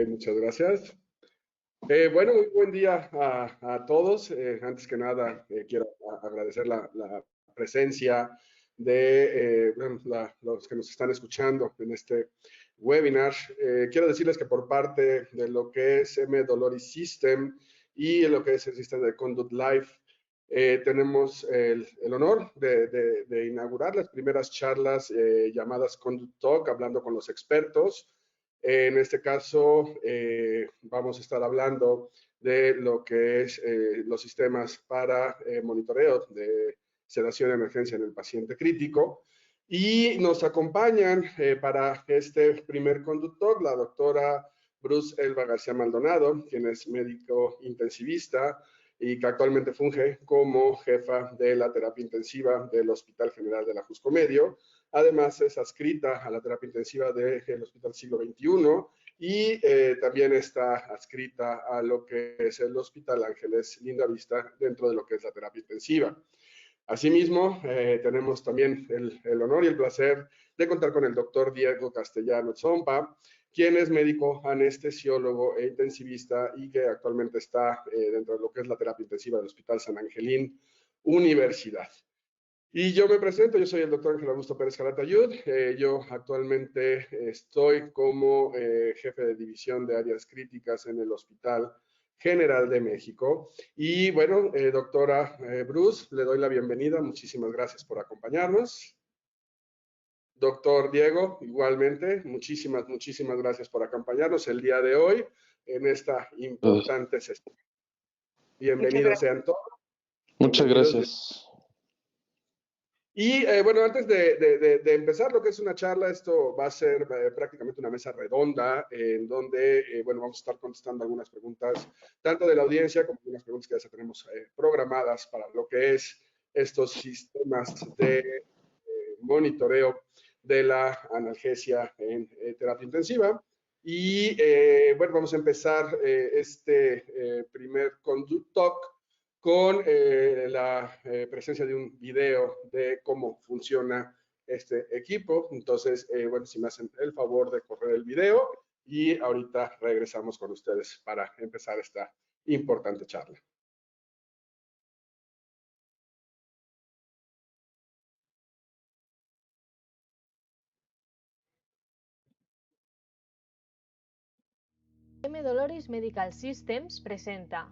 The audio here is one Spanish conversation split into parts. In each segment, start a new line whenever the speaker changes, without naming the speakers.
muchas gracias. Bueno, muy buen día a todos. Antes que nada, quiero agradecer la presencia de bueno, los que nos están escuchando en este webinar. Quiero decirles que por parte de lo que es M. Doloris System y lo que es el sistema de Conduct Live, tenemos el honor de inaugurar las primeras charlas llamadas Conduct Talk, hablando con los expertos. En este caso, vamos a estar hablando de lo que es los sistemas para monitoreo de sedación y emergencia en el paciente crítico. Y nos acompañan para este primer conductor la doctora Bruce Elba García Maldonado, quien es médico intensivista y que actualmente funge como jefa de la terapia intensiva del Hospital General de la Jusco Medio. Además, es adscrita a la terapia intensiva del Hospital Siglo XXI y también está adscrita a lo que es el Hospital Ángeles Lindavista dentro de lo que es la terapia intensiva. Asimismo, tenemos también el honor y el placer de contar con el doctor Diego Castellano Zompa, quien es médico anestesiólogo e intensivista y que actualmente está dentro de lo que es la terapia intensiva del Hospital San Angelín Universidad. Y yo me presento, yo soy el doctor Ángel Augusto Pérez Calatayud. Yo actualmente estoy como jefe de división de áreas críticas en el Hospital General de México. Y bueno, doctora Bruce, le doy la bienvenida. Muchísimas gracias por acompañarnos. Doctor Diego, igualmente, muchísimas gracias por acompañarnos el día de hoy en esta importante sesión. Bienvenidos sean todos.
Muchas gracias.
Y bueno, antes de empezar lo que es una charla, esto va a ser prácticamente una mesa redonda en donde, bueno, vamos a estar contestando algunas preguntas, tanto de la audiencia como algunas preguntas que ya tenemos programadas para lo que es estos sistemas de monitoreo de la analgesia en terapia intensiva. Y bueno, vamos a empezar este primer Conduct Talk con la presencia de un video de cómo funciona este equipo. Entonces, bueno, si me hacen el favor de correr el video y ahorita regresamos con ustedes para empezar esta importante charla.
M. Doloris Medical Systems presenta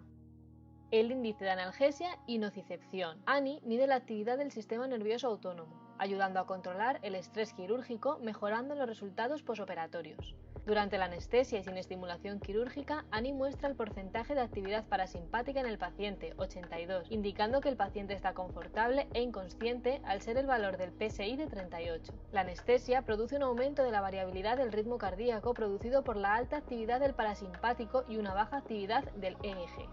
el índice de analgesia y nocicepción. ANI mide la actividad del sistema nervioso autónomo, ayudando a controlar el estrés quirúrgico, mejorando los resultados posoperatorios. Durante la anestesia y sin estimulación quirúrgica, ANI muestra el porcentaje de actividad parasimpática en el paciente, 82, indicando que el paciente está confortable e inconsciente al ser el valor del PSI de 38. La anestesia produce un aumento de la variabilidad del ritmo cardíaco producido por la alta actividad del parasimpático y una baja actividad del EEG.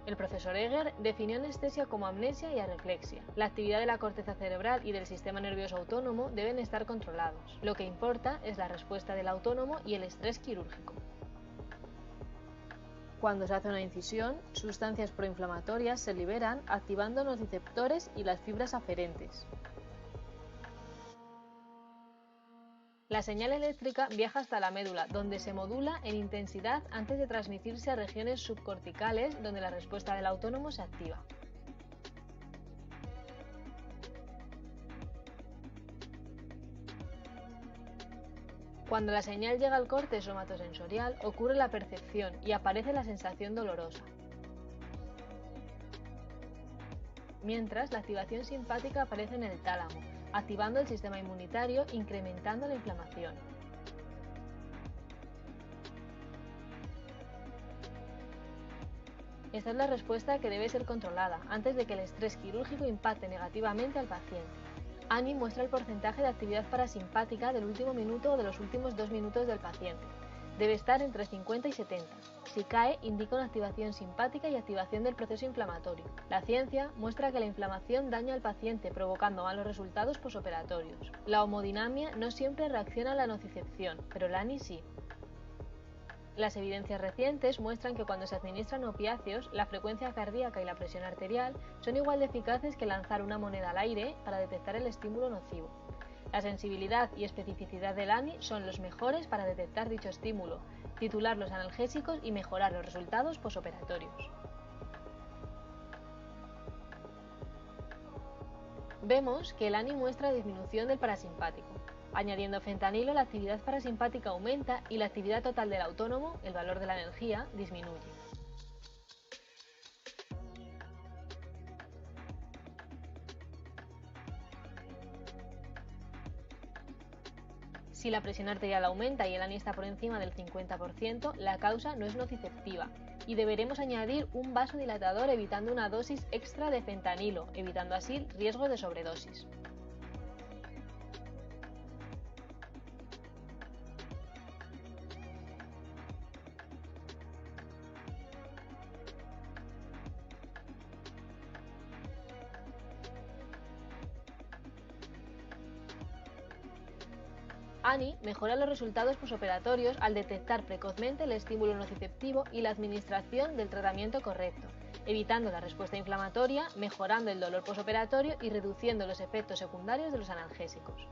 El profesor Egger definió anestesia como amnesia y areflexia. La actividad de la corteza cerebral y del sistema nervioso autónomo deben estar controlados. Lo que importa es la respuesta del autónomo y el estrés quirúrgico. Cuando se hace una incisión, sustancias proinflamatorias se liberan activando nociceptores y las fibras aferentes. La señal eléctrica viaja hasta la médula, donde se modula en intensidad antes de transmitirse a regiones subcorticales, donde la respuesta del autónomo se activa. Cuando la señal llega al corte somatosensorial, ocurre la percepción y aparece la sensación dolorosa. Mientras, la activación simpática aparece en el tálamo, activando el sistema inmunitario, incrementando la inflamación. Esta es la respuesta que debe ser controlada antes de que el estrés quirúrgico impacte negativamente al paciente. ANI muestra el porcentaje de actividad parasimpática del último minuto o de los últimos 2 minutos del paciente. Debe estar entre 50 y 70. Si cae, indica una activación simpática y activación del proceso inflamatorio. La ciencia muestra que la inflamación daña al paciente, provocando malos resultados posoperatorios. La homodinamia no siempre reacciona a la nocicepción, pero la ANI sí. Las evidencias recientes muestran que cuando se administran opiáceos, la frecuencia cardíaca y la presión arterial son igual de eficaces que lanzar una moneda al aire para detectar el estímulo nocivo. La sensibilidad y especificidad del ANI son los mejores para detectar dicho estímulo, titular los analgésicos y mejorar los resultados posoperatorios. Vemos que el ANI muestra disminución del parasimpático. Añadiendo fentanilo, la actividad parasimpática aumenta y la actividad total del autónomo, el valor de la energía, disminuye. Si la presión arterial aumenta y el ANI está por encima del 50%, la causa no es nociceptiva y deberemos añadir un vasodilatador evitando una dosis extra de fentanilo, evitando así riesgos de sobredosis. ANI mejora los resultados posoperatorios al detectar precozmente el estímulo nociceptivo y la administración del tratamiento correcto, evitando la respuesta inflamatoria, mejorando el dolor posoperatorio y reduciendo los efectos secundarios de los analgésicos.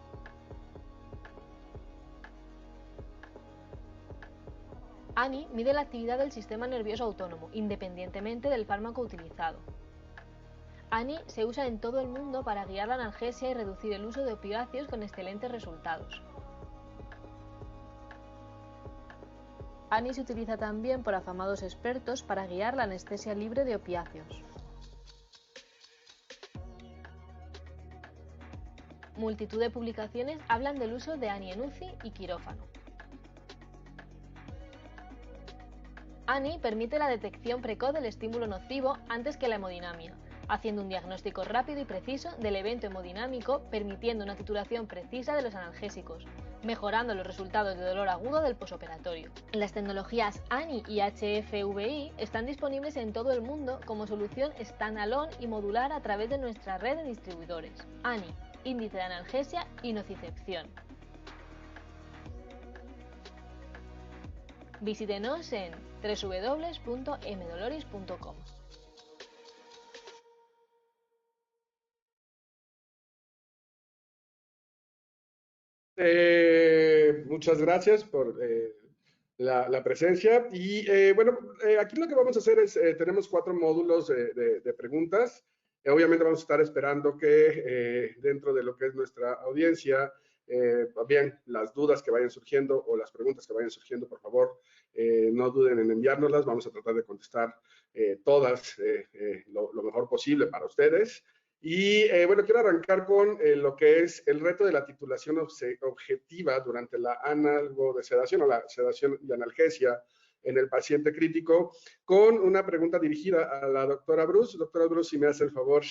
ANI mide la actividad del sistema nervioso autónomo, independientemente del fármaco utilizado. ANI se usa en todo el mundo para guiar la analgesia y reducir el uso de opiáceos con excelentes resultados. ANI se utiliza también por afamados expertos para guiar la anestesia libre de opiáceos. Multitud de publicaciones hablan del uso de ANI en UCI y quirófano. ANI permite la detección precoz del estímulo nocivo antes que la hemodinamia, haciendo un diagnóstico rápido y preciso del evento hemodinámico, permitiendo una titulación precisa de los analgésicos, mejorando los resultados de dolor agudo del posoperatorio. Las tecnologías ANI y HFVI están disponibles en todo el mundo como solución standalone y modular a través de nuestra red de distribuidores. ANI, índice de analgesia y nocicepción. Visítenos en www.mdoloris.com.
Muchas gracias por la presencia. Y bueno, aquí lo que vamos a hacer es, tenemos 4 módulos de preguntas. Obviamente vamos a estar esperando que dentro de lo que es nuestra audiencia, bien, las dudas que vayan surgiendo o las preguntas que vayan surgiendo, por favor, no duden en enviárnoslas. Vamos a tratar de contestar todas lo mejor posible para ustedes. Y bueno, quiero arrancar con lo que es el reto de la titulación objetiva durante la analgosedación o la sedación y analgesia en el paciente crítico, con una pregunta dirigida a la doctora Bruce. Doctora Bruce, si me hace el favor,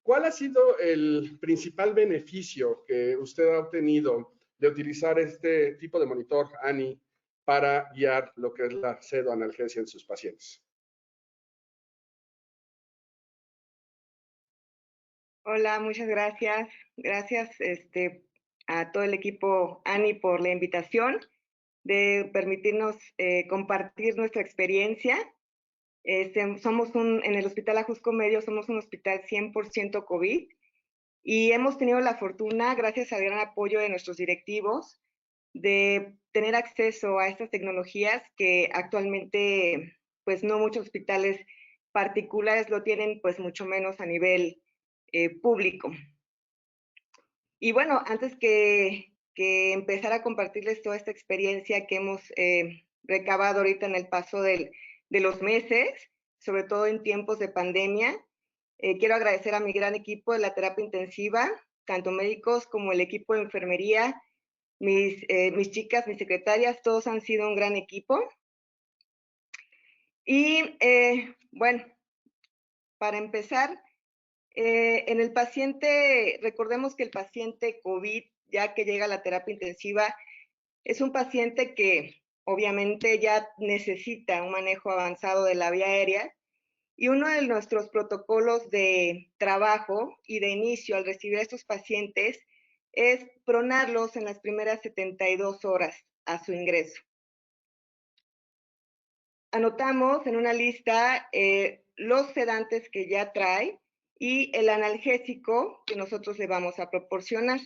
¿cuál ha sido el principal beneficio que usted ha obtenido de utilizar este tipo de monitor ANI para guiar lo que es la sedoanalgesia en sus pacientes?
Hola, muchas gracias. Gracias a todo el equipo ANI por la invitación de permitirnos compartir nuestra experiencia. En el Hospital Ajusco Medio somos un hospital 100% COVID y hemos tenido la fortuna, gracias al gran apoyo de nuestros directivos, de tener acceso a estas tecnologías que actualmente pues no muchos hospitales particulares lo tienen, pues mucho menos a nivel público. Y bueno, antes que empezar a compartirles toda esta experiencia que hemos recabado ahorita en el paso de los meses, sobre todo en tiempos de pandemia, quiero agradecer a mi gran equipo de la terapia intensiva, tanto médicos como el equipo de enfermería, mis chicas, mis secretarias, todos han sido un gran equipo. Y bueno, para empezar, en el paciente, recordemos que el paciente COVID, ya que llega a la terapia intensiva, es un paciente que obviamente ya necesita un manejo avanzado de la vía aérea, y uno de nuestros protocolos de trabajo y de inicio al recibir a estos pacientes es pronarlos en las primeras 72 horas a su ingreso. Anotamos en una lista los sedantes que ya trae y el analgésico que nosotros le vamos a proporcionar.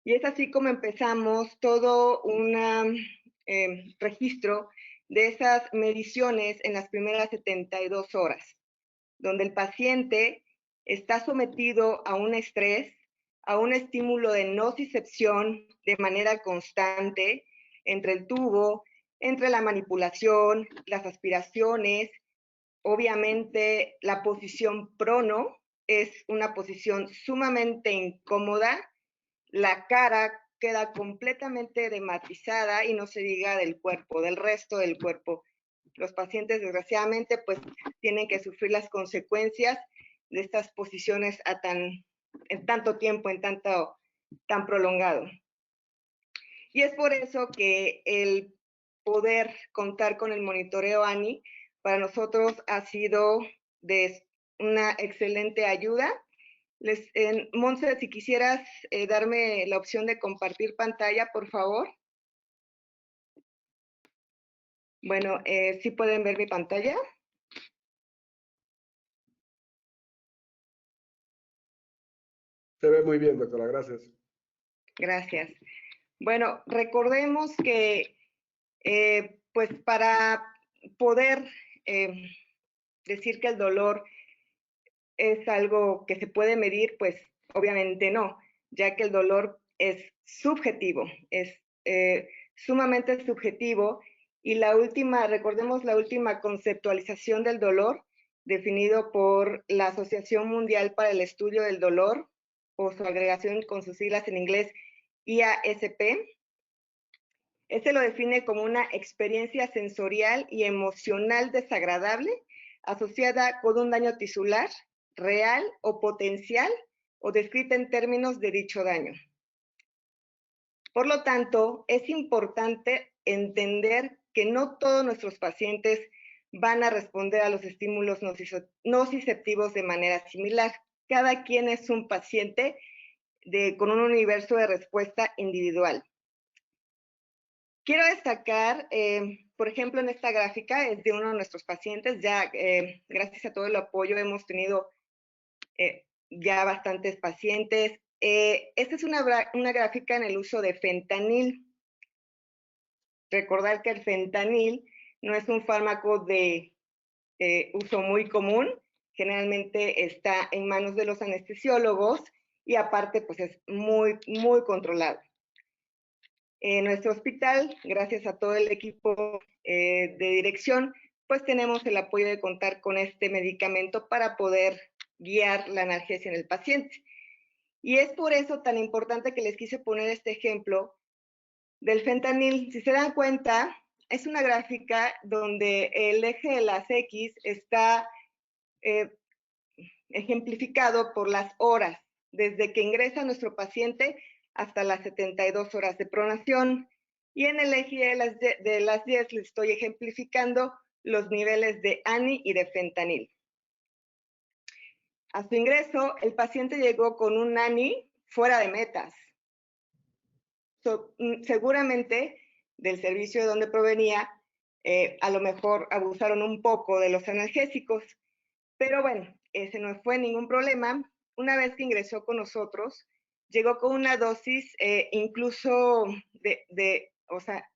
Y es así como empezamos todo un registro de esas mediciones en las primeras 72 horas, donde el paciente está sometido a un estrés, a un estímulo de nocicepción de manera constante entre el tubo, entre la manipulación, las aspiraciones. Obviamente la posición prono es una posición sumamente incómoda, la cara queda completamente dematizada y no se diga del cuerpo, del resto del cuerpo. Los pacientes desgraciadamente pues tienen que sufrir las consecuencias de estas posiciones en tanto tiempo, tan prolongado. Y es por eso que el poder contar con el monitoreo ANI para nosotros ha sido de una excelente ayuda. Montse, si quisieras darme la opción de compartir pantalla, por favor. Bueno, ¿sí pueden ver mi pantalla?
Se ve muy bien, doctora, gracias.
Gracias. Bueno, recordemos que pues para poder decir que el dolor es algo que se puede medir, pues obviamente no, ya que el dolor es subjetivo, es sumamente subjetivo, y recordemos la última conceptualización del dolor, definido por la Asociación Mundial para el Estudio del Dolor, o su agregación con sus siglas en inglés IASP. Este lo define como una experiencia sensorial y emocional desagradable asociada con un daño tisular, real o potencial, o descrita en términos de dicho daño. Por lo tanto, es importante entender que no todos nuestros pacientes van a responder a los estímulos nociceptivos de manera similar. Cada quien es un paciente con un universo de respuesta individual. Quiero destacar, por ejemplo, en esta gráfica es de uno de nuestros pacientes. Ya gracias a todo el apoyo hemos tenido ya bastantes pacientes. Esta es una gráfica en el uso de fentanil. Recordar que el fentanil no es un fármaco de uso muy común. Generalmente está en manos de los anestesiólogos y aparte pues es muy, muy controlado. En nuestro hospital, gracias a todo el equipo de dirección, pues tenemos el apoyo de contar con este medicamento para poder guiar la analgesia en el paciente. Y es por eso tan importante que les quise poner este ejemplo del fentanil. Si se dan cuenta, es una gráfica donde el eje de las X está ejemplificado por las horas, desde que ingresa nuestro paciente hasta las 72 horas de pronación. Y en el eje de las 10 les estoy ejemplificando los niveles de ANI y de fentanil. A su ingreso, el paciente llegó con un ANI fuera de metas. Seguramente del servicio de donde provenía, a lo mejor abusaron un poco de los analgésicos, pero bueno, ese no fue ningún problema. Una vez que ingresó con nosotros, llegó con una dosis incluso o sea,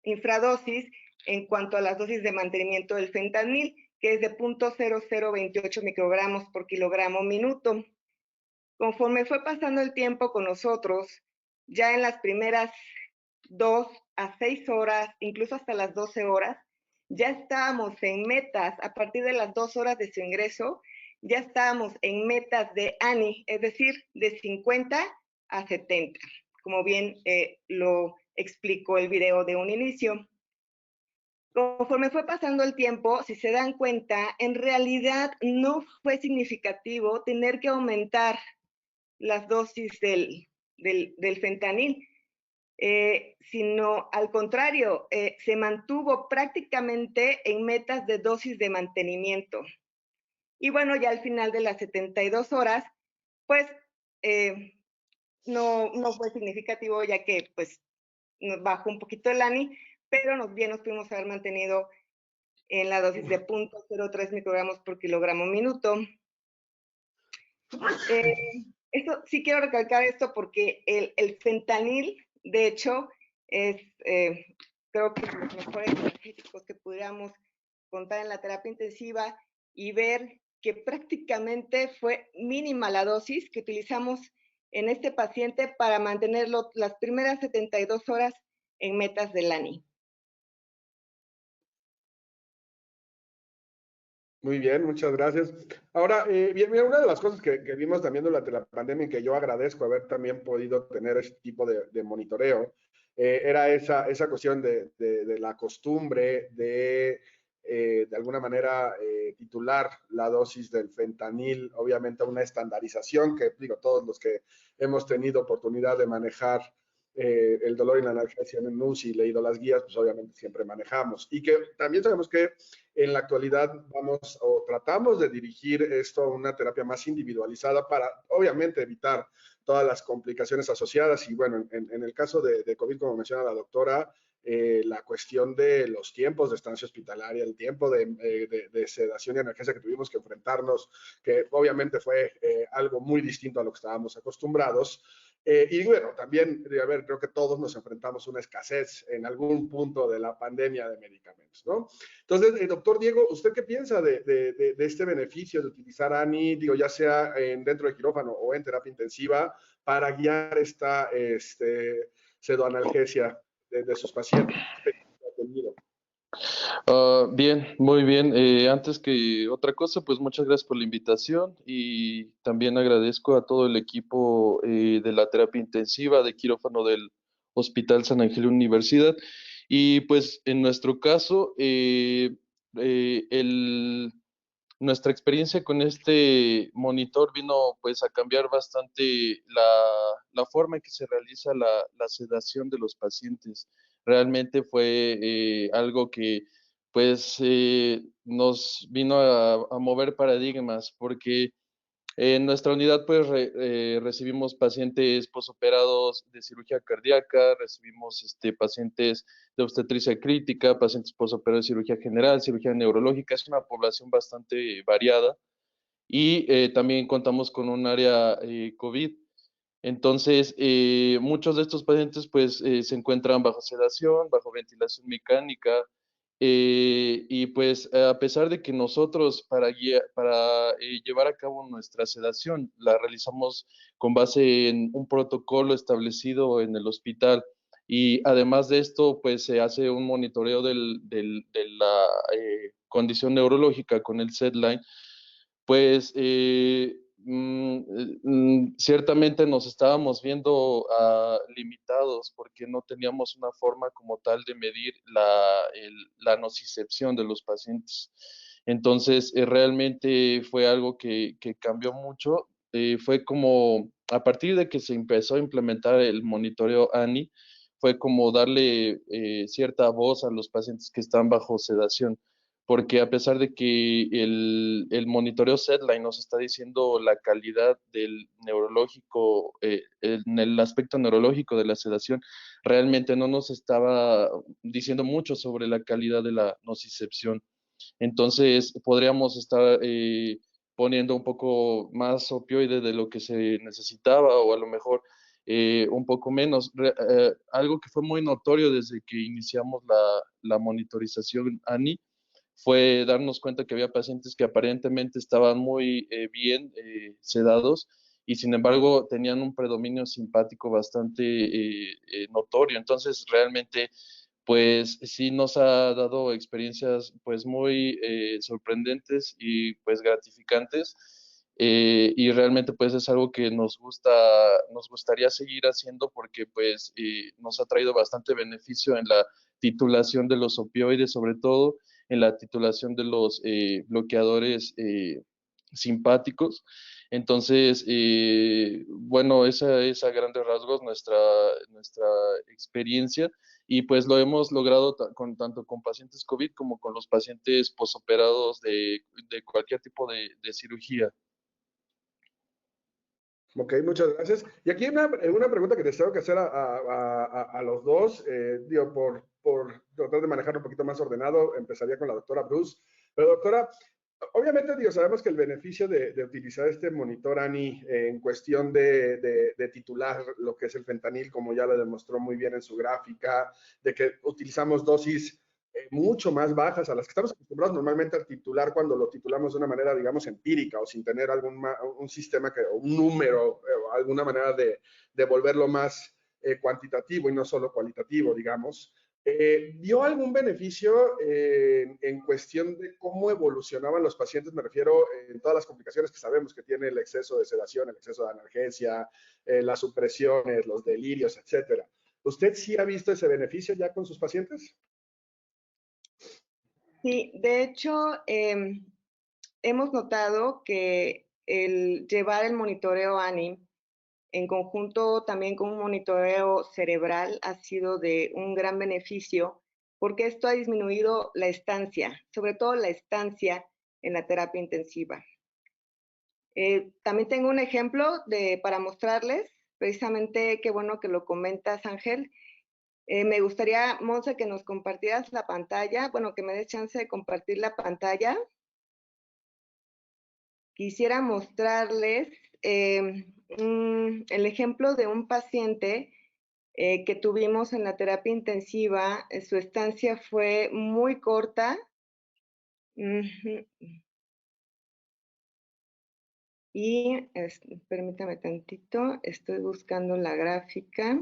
infradosis en cuanto a las dosis de mantenimiento del fentanil, que es de 0.0028 microgramos por kilogramo minuto. Conforme fue pasando el tiempo con nosotros, ya en las primeras 2 a 6 horas, incluso hasta las 12 horas, ya estábamos en metas. A partir de las 2 horas de su ingreso, ya estábamos en metas de ANI, es decir, de 50 a 70, como bien lo explicó el video de un inicio. Conforme fue pasando el tiempo, si se dan cuenta, en realidad no fue significativo tener que aumentar las dosis del fentanil, sino al contrario, se mantuvo prácticamente en metas de dosis de mantenimiento. Y bueno, ya al final de las 72 horas, pues no fue significativo, ya que pues nos bajó un poquito el ANI, pero bien nos pudimos haber mantenido en la dosis de 0.03 microgramos por kilogramo minuto. Eso sí quiero recalcar esto porque el fentanil, de hecho, es creo que los mejores energéticos que pudiéramos contar en la terapia intensiva y ver que prácticamente fue mínima la dosis que utilizamos en este paciente para mantenerlo las primeras 72 horas en metas del ANI.
Muy bien, muchas gracias. Ahora, bien, mira, una de las cosas que vimos también durante la pandemia y que yo agradezco haber también podido tener este tipo de monitoreo, era esa cuestión de la costumbre de alguna manera, titular la dosis del fentanil, obviamente una estandarización que, digo, todos los que hemos tenido oportunidad de manejar el dolor y la analgesia en el NUS y leído las guías, pues obviamente siempre manejamos. Y que también sabemos que en la actualidad vamos o tratamos de dirigir esto a una terapia más individualizada para, obviamente, evitar todas las complicaciones asociadas. Y bueno, en el caso de COVID, como menciona la doctora, la cuestión de los tiempos de estancia hospitalaria, el tiempo de sedación y analgesia que tuvimos que enfrentarnos, que obviamente fue algo muy distinto a lo que estábamos acostumbrados. Y bueno, también, a ver, creo que todos nos enfrentamos a una escasez en algún punto de la pandemia de medicamentos, ¿no? Entonces, doctor Diego, ¿usted qué piensa de este beneficio de utilizar ANI, digo, ya sea dentro del quirófano o en terapia intensiva, para guiar esta pseudoanalgesia de sus pacientes?
Bien, muy bien. Antes que otra cosa, pues muchas gracias por la invitación y también agradezco a todo el equipo de la terapia intensiva de quirófano del Hospital San Ángel Universidad. Y pues en nuestro caso, nuestra experiencia con este monitor vino pues a cambiar bastante la forma en que se realiza la sedación de los pacientes. Realmente fue algo que pues nos vino a mover paradigmas porque en nuestra unidad, pues, recibimos pacientes posoperados de cirugía cardíaca, recibimos pacientes de obstetricia crítica, pacientes posoperados de cirugía general, cirugía neurológica. Es una población bastante variada y también contamos con un área COVID. Entonces, muchos de estos pacientes, pues, se encuentran bajo sedación, bajo ventilación mecánica, y pues a pesar de que nosotros para llevar a cabo nuestra sedación la realizamos con base en un protocolo establecido en el hospital y además de esto pues se hace un monitoreo de la condición neurológica con el SedLine, pues ciertamente nos estábamos viendo limitados porque no teníamos una forma como tal de medir la nocicepción de los pacientes. Entonces, realmente fue algo que cambió mucho. Fue como, a partir de que se empezó a implementar el monitoreo ANI, fue como darle cierta voz a los pacientes que están bajo sedación, porque a pesar de que el monitoreo SedLine nos está diciendo la calidad del neurológico, en el aspecto neurológico de la sedación, realmente no nos estaba diciendo mucho sobre la calidad de la nocicepción. Entonces, podríamos estar poniendo un poco más opioide de lo que se necesitaba o a lo mejor un poco menos. Algo que fue muy notorio desde que iniciamos la monitorización ANI fue darnos cuenta que había pacientes que aparentemente estaban muy bien sedados y sin embargo tenían un predominio simpático bastante notorio. Entonces realmente pues sí nos ha dado experiencias pues muy sorprendentes y pues gratificantes. Y realmente pues es algo que nos gustaría seguir haciendo porque pues nos ha traído bastante beneficio en la titulación de los opioides, sobre todo en la titulación de los bloqueadores simpáticos. Entonces, bueno, esa es a grandes rasgos nuestra experiencia y pues lo hemos logrado tanto con pacientes COVID como con los pacientes posoperados de cualquier tipo de cirugía.
Ok, muchas gracias. Y aquí una pregunta que les tengo que hacer a los dos, digo, por tratar de manejarlo un poquito más ordenado, empezaría con la doctora Bruce. Pero doctora, Obviamente, digo, sabemos que el beneficio de utilizar este monitor ANI en cuestión de titular lo que es el fentanil, como ya lo demostró muy bien en su gráfica, de que utilizamos dosis mucho más bajas a las que estamos acostumbrados normalmente al titular cuando lo titulamos de una manera, digamos, empírica o sin tener un sistema, o un número, o alguna manera de volverlo más cuantitativo y no solo cualitativo, digamos. ¿Vio algún beneficio en cuestión de cómo evolucionaban los pacientes? Me refiero en todas las complicaciones que sabemos que tiene el exceso de sedación, el exceso de analgesia, las supresiones, los delirios, etcétera. ¿Usted sí ha visto ese beneficio ya con sus pacientes?
Sí, de hecho, hemos notado que el llevar el monitoreo ANI en conjunto también con un monitoreo cerebral ha sido de un gran beneficio porque esto ha disminuido la estancia, sobre todo la estancia en la terapia intensiva. También tengo un ejemplo para mostrarles, precisamente qué bueno que lo comentas, Ángel. Me gustaría, Monse, que nos compartieras la pantalla, bueno, que me des chance de compartir la pantalla. Quisiera mostrarles el ejemplo de un paciente que tuvimos en la terapia intensiva. Su estancia fue muy corta. Y permítame tantito, estoy buscando la gráfica.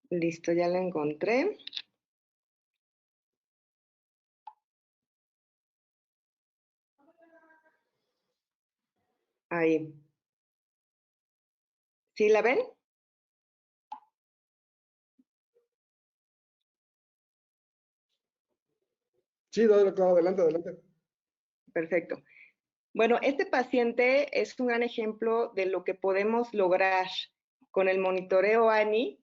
Listo, ya la encontré. Ahí. ¿Sí la ven?
Sí, claro, adelante, adelante.
Perfecto. Bueno, este paciente es un gran ejemplo de lo que podemos lograr con el monitoreo ANI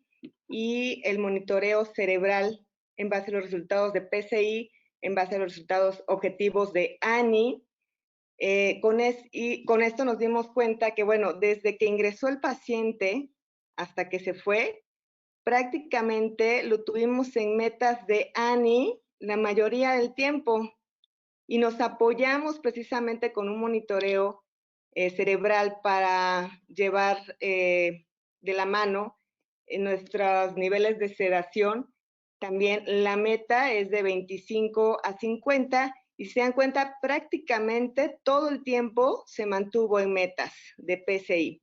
y el monitoreo cerebral en base a los resultados de PCI, en base a los resultados objetivos de ANI. Con esto nos dimos cuenta que, bueno, desde que ingresó el paciente hasta que se fue, prácticamente lo tuvimos en metas de ANI la mayoría del tiempo y nos apoyamos precisamente con un monitoreo cerebral para llevar de la mano nuestros niveles de sedación. También la meta es de 25 a 50 y se dan cuenta prácticamente todo el tiempo se mantuvo en metas de PCI.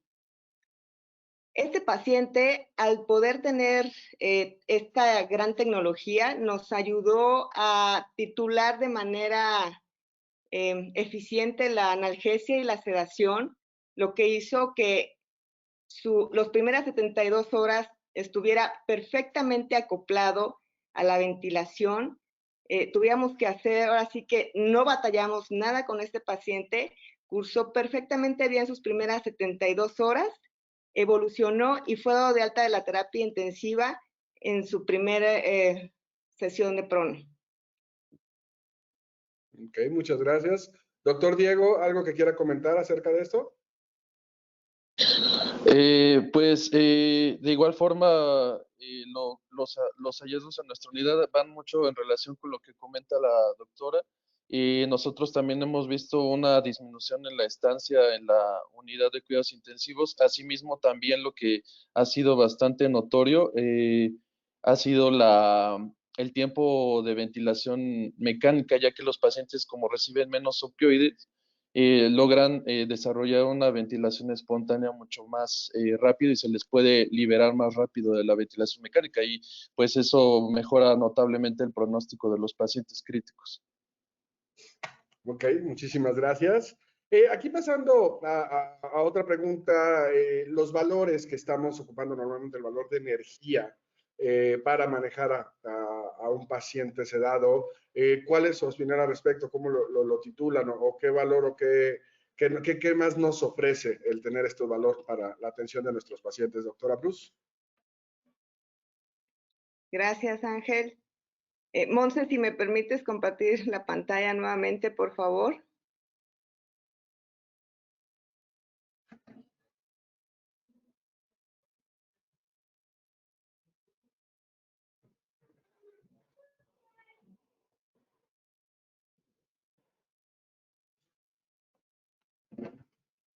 Este paciente, al poder tener esta gran tecnología, nos ayudó a titular de manera eficiente la analgesia y la sedación, lo que hizo que las primeras 72 horas estuviera perfectamente acoplado a la ventilación. Tuvíamos que hacer, ahora sí que no batallamos nada con este paciente, cursó perfectamente bien sus primeras 72 horas, evolucionó y fue dado de alta de la terapia intensiva en su primera sesión de prono.
Ok, muchas gracias. Doctor Diego, ¿algo que quiera comentar acerca de esto?
De igual forma, los hallazgos en nuestra unidad van mucho en relación con lo que comenta la doctora. Y nosotros también hemos visto una disminución en la estancia en la unidad de cuidados intensivos. Asimismo, también lo que ha sido bastante notorio ha sido el tiempo de ventilación mecánica, ya que los pacientes, como reciben menos opioides, logran desarrollar una ventilación espontánea mucho más rápido y se les puede liberar más rápido de la ventilación mecánica y pues eso mejora notablemente el pronóstico de los pacientes críticos.
Ok, muchísimas gracias. Aquí pasando a otra pregunta, los valores que estamos ocupando normalmente, el valor de energía para manejar a un paciente sedado, ¿cuál es su opinión al respecto? ¿Cómo lo titulan o qué valor o qué más nos ofrece el tener este valor para la atención de nuestros pacientes? Doctora Bruce.
Gracias, Ángel. Monse, si me permites compartir la pantalla nuevamente, por favor.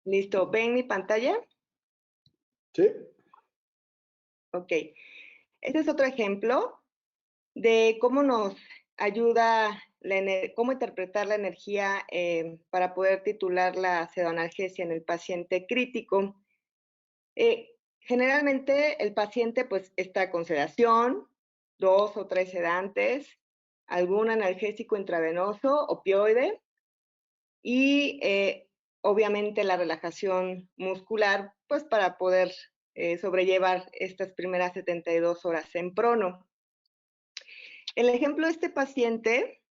Listo, ¿ven mi pantalla?
Sí.
Ok. Este es otro ejemplo de cómo nos ayuda, cómo interpretar la energía para poder titular la pseudoanalgesia en el paciente crítico. Generalmente el paciente pues está con sedación, 2 o 3 sedantes, algún analgésico intravenoso, opioide y obviamente la relajación muscular pues para poder sobrellevar estas primeras 72 horas en prono. El ejemplo de este paciente,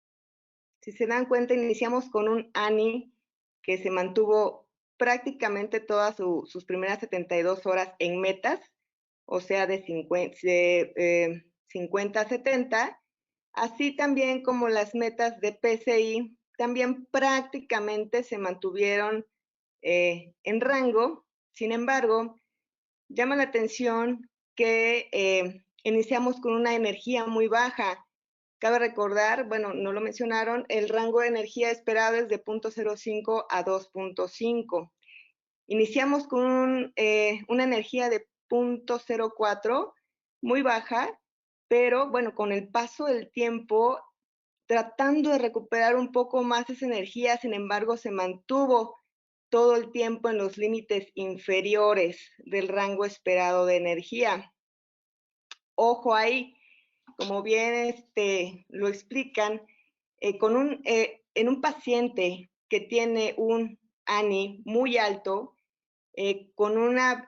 si se dan cuenta, iniciamos con un ANI que se mantuvo prácticamente todas sus primeras 72 horas en metas, o sea, de 50 a 70, así también como las metas de PCI, también prácticamente se mantuvieron en rango. Sin embargo, llama la atención que iniciamos con una energía muy baja. Cabe recordar, bueno, no lo mencionaron, el rango de energía esperado es de 0.05 a 2.5. Iniciamos con una energía de 0.04, muy baja, pero bueno, con el paso del tiempo, tratando de recuperar un poco más esa energía, sin embargo, se mantuvo todo el tiempo en los límites inferiores del rango esperado de energía. Ojo ahí, como bien lo explican, en un paciente que tiene un ANI muy alto, con una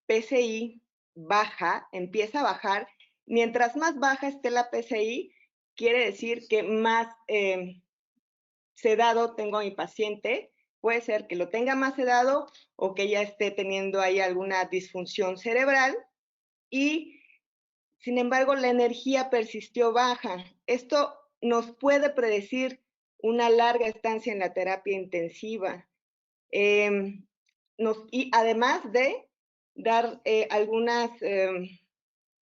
PCI baja, empieza a bajar. Mientras más baja esté la PCI, quiere decir que más sedado tengo a mi paciente. Puede ser que lo tenga más sedado o que ya esté teniendo ahí alguna disfunción cerebral y, sin embargo, la energía persistió baja. Esto nos puede predecir una larga estancia en la terapia intensiva. Y además de dar se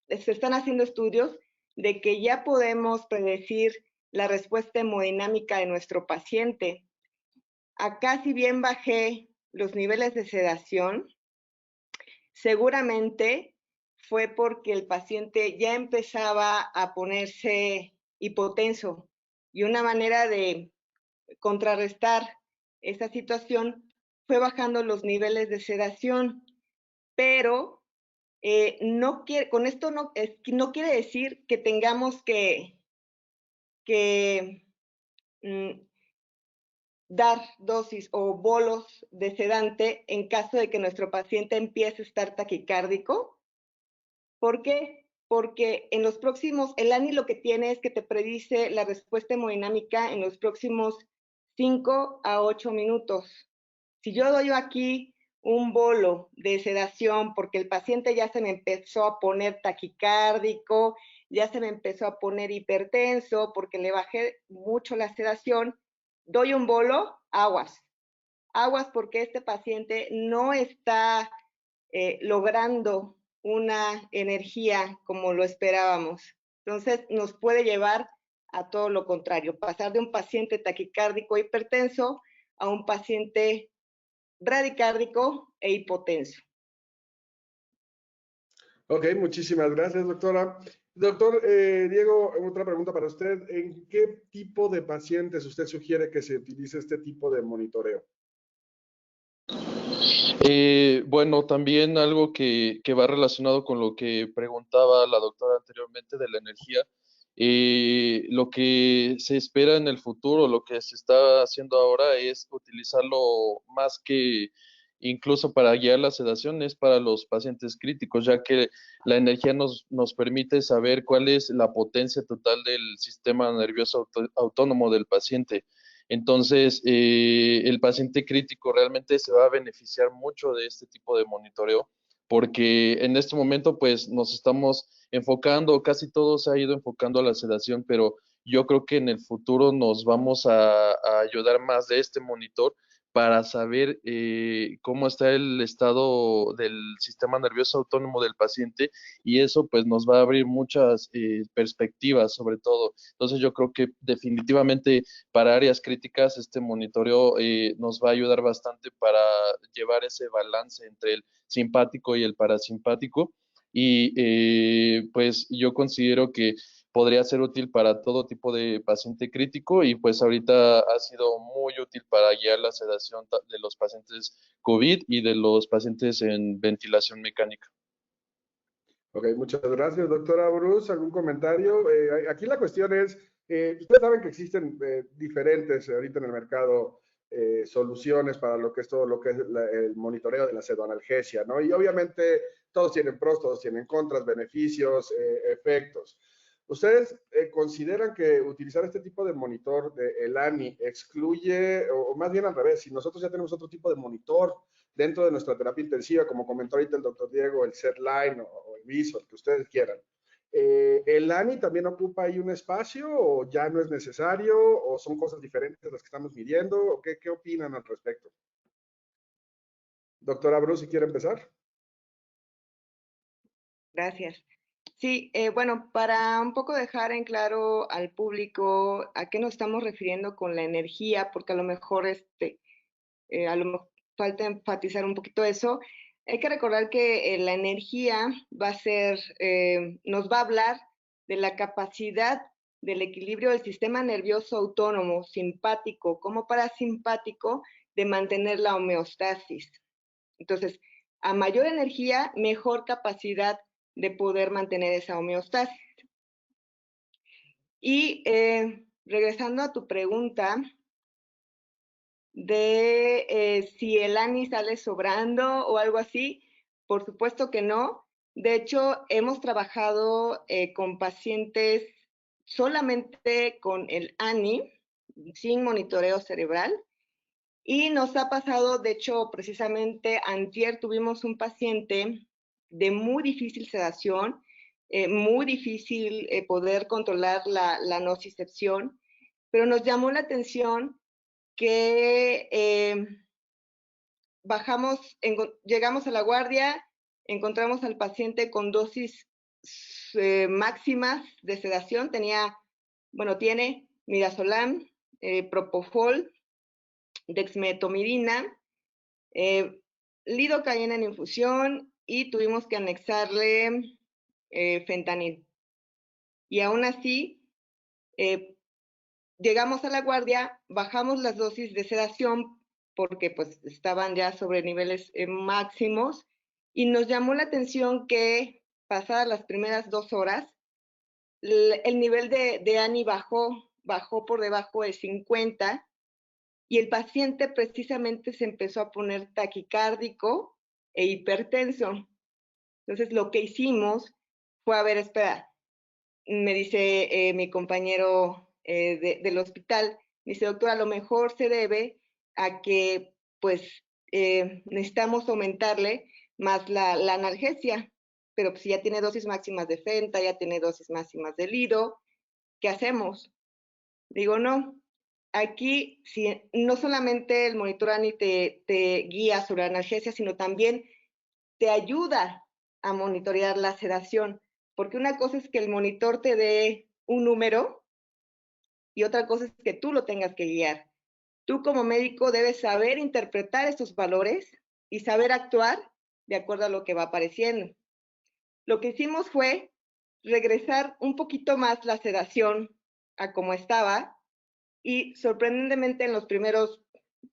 están haciendo estudios de que ya podemos predecir la respuesta hemodinámica de nuestro paciente. Acá, si bien bajé los niveles de sedación, seguramente fue porque el paciente ya empezaba a ponerse hipotenso y una manera de contrarrestar esa situación fue bajando los niveles de sedación, pero con esto no quiere decir que tengamos que dar dosis o bolos de sedante en caso de que nuestro paciente empiece a estar taquicárdico. ¿Por qué? Porque el ANI lo que tiene es que te predice la respuesta hemodinámica en los próximos 5 a 8 minutos. Si yo doy aquí un bolo de sedación porque el paciente ya se me empezó a poner taquicárdico, ya se me empezó a poner hipertenso porque le bajé mucho la sedación, doy un bolo, aguas. Aguas porque este paciente no está logrando una energía como lo esperábamos. Entonces, nos puede llevar a todo lo contrario, pasar de un paciente taquicárdico hipertenso a un paciente bradicárdico e hipotenso.
Ok, muchísimas gracias, doctora. Doctor Diego, otra pregunta para usted. ¿En qué tipo de pacientes usted sugiere que se utilice este tipo de monitoreo?
Bueno, también algo que va relacionado con lo que preguntaba la doctora anteriormente de la energía, lo que se espera en el futuro, lo que se está haciendo ahora es utilizarlo más que incluso para guiar la sedación, es para los pacientes críticos, ya que la energía nos permite saber cuál es la potencia total del sistema nervioso autónomo del paciente. Entonces, el paciente crítico realmente se va a beneficiar mucho de este tipo de monitoreo porque en este momento pues nos estamos enfocando, casi todo se ha ido enfocando a la sedación, pero yo creo que en el futuro nos vamos a ayudar más de este monitor para saber cómo está el estado del sistema nervioso autónomo del paciente, y eso pues nos va a abrir muchas perspectivas sobre todo. Entonces yo creo que definitivamente para áreas críticas este monitoreo nos va a ayudar bastante para llevar ese balance entre el simpático y el parasimpático, y pues yo considero que podría ser útil para todo tipo de paciente crítico, y pues ahorita ha sido muy útil para guiar la sedación de los pacientes COVID y de los pacientes en ventilación mecánica.
Ok, muchas gracias, doctora Bruce. ¿Algún comentario? Aquí la cuestión es, ustedes saben que existen diferentes ahorita en el mercado soluciones para lo que es todo lo que es el monitoreo de la pseudoanalgesia, ¿no? Y obviamente todos tienen pros, todos tienen contras, beneficios, efectos. ¿Ustedes consideran que utilizar este tipo de monitor, el ANI, excluye, o más bien al revés, si nosotros ya tenemos otro tipo de monitor dentro de nuestra terapia intensiva, como comentó ahorita el doctor Diego, el SedLine o el VISO, el que ustedes quieran, ¿el ANI también ocupa ahí un espacio o ya no es necesario o son cosas diferentes las que estamos midiendo? ¿O qué opinan al respecto? Doctora Bruce, si quiere empezar.
Gracias. Sí, bueno, para un poco dejar en claro al público a qué nos estamos refiriendo con la energía, porque a lo mejor falta enfatizar un poquito eso. Hay que recordar que la energía va a ser, nos va a hablar de la capacidad del equilibrio del sistema nervioso autónomo, simpático como parasimpático, de mantener la homeostasis. Entonces, a mayor energía, mejor capacidad de poder mantener esa homeostasis. Y regresando a tu pregunta de si el ANI sale sobrando o algo así, por supuesto que no. De hecho, hemos trabajado con pacientes solamente con el ANI, sin monitoreo cerebral, y nos ha pasado, de hecho, precisamente antier tuvimos un paciente de muy difícil sedación, muy difícil poder controlar la nocicepción, pero nos llamó la atención que llegamos a la guardia, encontramos al paciente con dosis máximas de sedación, tiene midazolam, propofol, dexmedetomidina, lidocaína en infusión, y tuvimos que anexarle fentanil. Y aún así, llegamos a la guardia, bajamos las dosis de sedación porque pues estaban ya sobre niveles máximos, y nos llamó la atención que pasadas las primeras 2 horas, el nivel de ANI bajó por debajo de 50, y el paciente precisamente se empezó a poner taquicárdico e hipertenso. Entonces lo que hicimos fue, a ver, espera, me dice mi compañero del hospital, me dice, doctora, a lo mejor se debe a que pues necesitamos aumentarle más la analgesia, pero pues si ya tiene dosis máximas de fenta, ya tiene dosis máximas de lido, ¿qué hacemos? Digo, no, aquí no solamente el monitor ANI te guía sobre la analgesia, sino también te ayuda a monitorear la sedación, porque una cosa es que el monitor te dé un número y otra cosa es que tú lo tengas que guiar. Tú como médico debes saber interpretar estos valores y saber actuar de acuerdo a lo que va apareciendo. Lo que hicimos fue regresar un poquito más la sedación a como estaba, y sorprendentemente en los primeros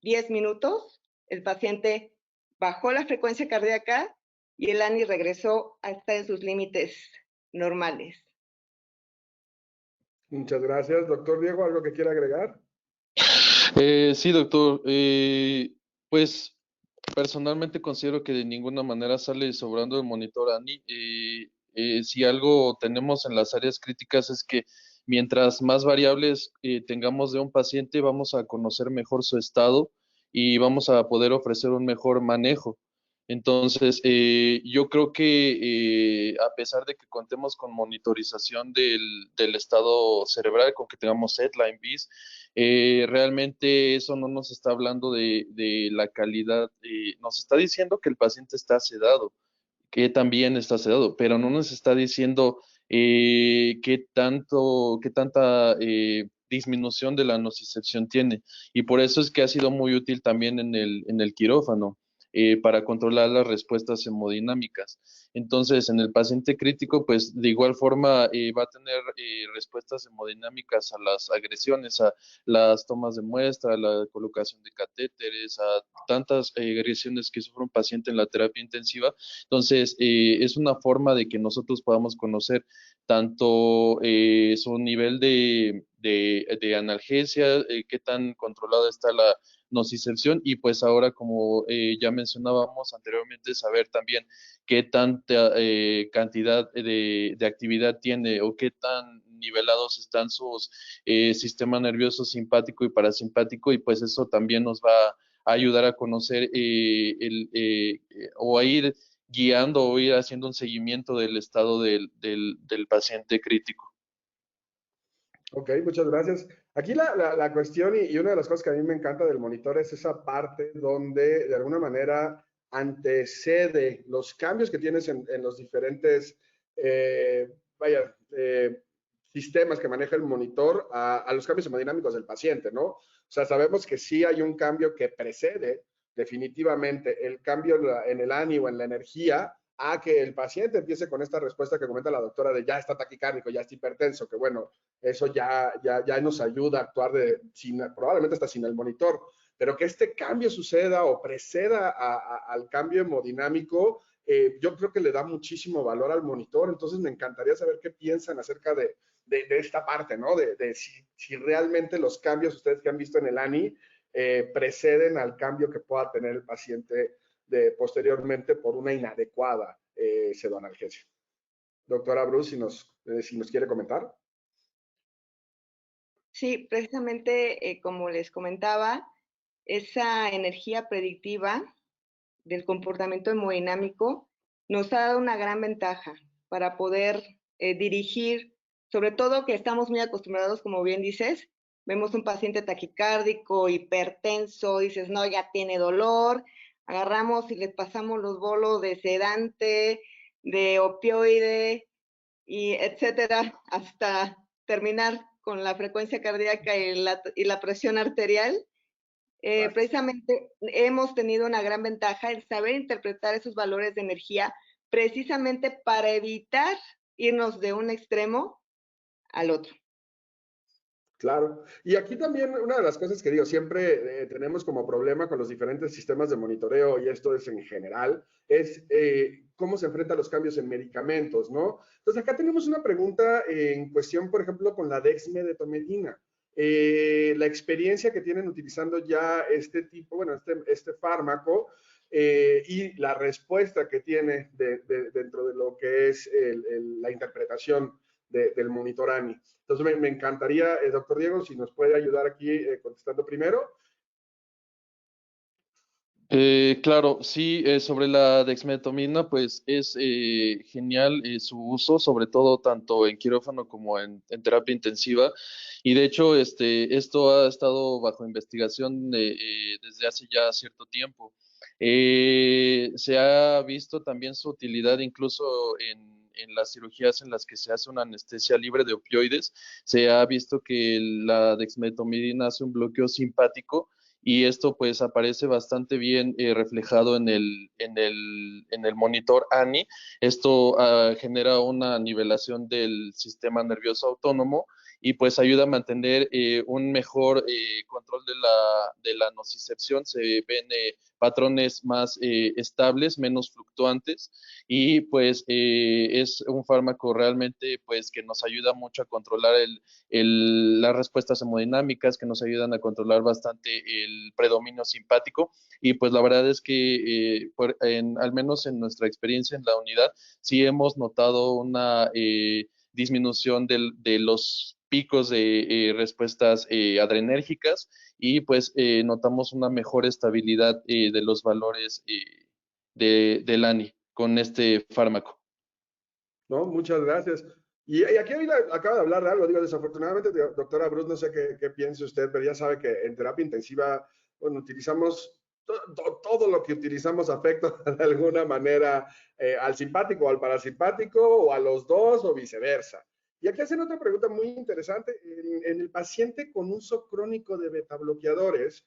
10 minutos el paciente bajó la frecuencia cardíaca y el ANI regresó a estar en sus límites normales.
Muchas gracias. Doctor Diego, ¿algo que quiera agregar?
Sí, doctor. Pues personalmente considero que de ninguna manera sale sobrando el monitor ANI. Si algo tenemos en las áreas críticas es que mientras más variables tengamos de un paciente, vamos a conocer mejor su estado y vamos a poder ofrecer un mejor manejo. Entonces, yo creo que a pesar de que contemos con monitorización del estado cerebral, con que tengamos SedLine, BIS, realmente eso no nos está hablando de la calidad, nos está diciendo que el paciente está sedado, que también está sedado, pero no nos está diciendo qué tanta disminución de la nocicepción tiene. Y por eso es que ha sido muy útil también en el quirófano. Para controlar las respuestas hemodinámicas. Entonces, en el paciente crítico, pues de igual forma va a tener respuestas hemodinámicas a las agresiones, a las tomas de muestra, a la colocación de catéteres, a tantas agresiones que sufre un paciente en la terapia intensiva. Entonces, es una forma de que nosotros podamos conocer tanto su nivel de analgesia, qué tan controlada está la nocicepción y pues ahora como ya mencionábamos anteriormente, saber también qué tanta cantidad de actividad tiene o qué tan nivelados están sus sistema nervioso simpático y parasimpático y pues eso también nos va a ayudar a conocer o a ir guiando o ir haciendo un seguimiento del estado del paciente crítico.
Ok, muchas gracias. Aquí la cuestión y una de las cosas que a mí me encanta del monitor es esa parte donde de alguna manera antecede los cambios que tienes en los diferentes, vaya, sistemas que maneja el monitor a los cambios hemodinámicos del paciente, ¿no? O sea, sabemos que sí hay un cambio que precede definitivamente el cambio en el ánimo, en la energía, a que el paciente empiece con esta respuesta que comenta la doctora de ya está taquicárdico, ya está hipertenso, que bueno, eso ya nos ayuda a actuar probablemente hasta sin el monitor, pero que este cambio suceda o preceda al cambio hemodinámico, yo creo que le da muchísimo valor al monitor, entonces me encantaría saber qué piensan acerca de esta parte, ¿no? De si realmente los cambios ustedes que han visto en el ANI preceden al cambio que pueda tener el paciente posteriormente por una inadecuada pseudoanalgesia. Doctora Bruce, si nos quiere comentar.
Sí, precisamente como les comentaba, esa energía predictiva del comportamiento hemodinámico nos ha dado una gran ventaja para poder dirigir, sobre todo que estamos muy acostumbrados, como bien dices, vemos un paciente taquicárdico, hipertenso, dices, no, ya tiene dolor, agarramos y les pasamos los bolos de sedante, de opioide, y etcétera, hasta terminar con la frecuencia cardíaca y la presión arterial. Precisamente hemos tenido una gran ventaja el saber interpretar esos valores de energía precisamente para evitar irnos de un extremo al otro.
Claro. Y aquí también una de las cosas que digo, siempre tenemos como problema con los diferentes sistemas de monitoreo, y esto es en general, es cómo se enfrentan los cambios en medicamentos, ¿no? Entonces acá tenemos una pregunta en cuestión, por ejemplo, con la dexmedetomidina. La experiencia que tienen utilizando ya este tipo, bueno, este fármaco, y la respuesta que tiene dentro de lo que es la interpretación del monitor ANI. Entonces me encantaría, doctor Diego, si nos puede ayudar aquí contestando primero.
Claro, sí, sobre la dexmedetomidina, pues es genial su uso, sobre todo tanto en quirófano como en terapia intensiva. Y de hecho, esto ha estado bajo investigación desde hace ya cierto tiempo. Se ha visto también su utilidad incluso en las cirugías en las que se hace una anestesia libre de opioides. Se ha visto que la dexmedetomidina hace un bloqueo simpático y esto pues aparece bastante bien reflejado en el monitor ANI. Esto genera una nivelación del sistema nervioso autónomo y pues ayuda a mantener un mejor control de la nocicepción. Se ven patrones más estables, menos fluctuantes y pues es un fármaco realmente pues que nos ayuda mucho a controlar las respuestas hemodinámicas, que nos ayudan a controlar bastante el predominio simpático y pues la verdad es que al menos en nuestra experiencia en la unidad sí hemos notado una disminución de los picos de respuestas adrenérgicas y pues notamos una mejor estabilidad de los valores del ANI con este fármaco.
No, muchas gracias. Y aquí acaba de hablar de algo, digo, desafortunadamente, doctora Bruce, no sé qué piense usted, pero ya sabe que en terapia intensiva, bueno, utilizamos todo lo que utilizamos afecta de alguna manera al simpático o al parasimpático o a los dos o viceversa. Y aquí hacen otra pregunta muy interesante. En el paciente con uso crónico de betabloqueadores,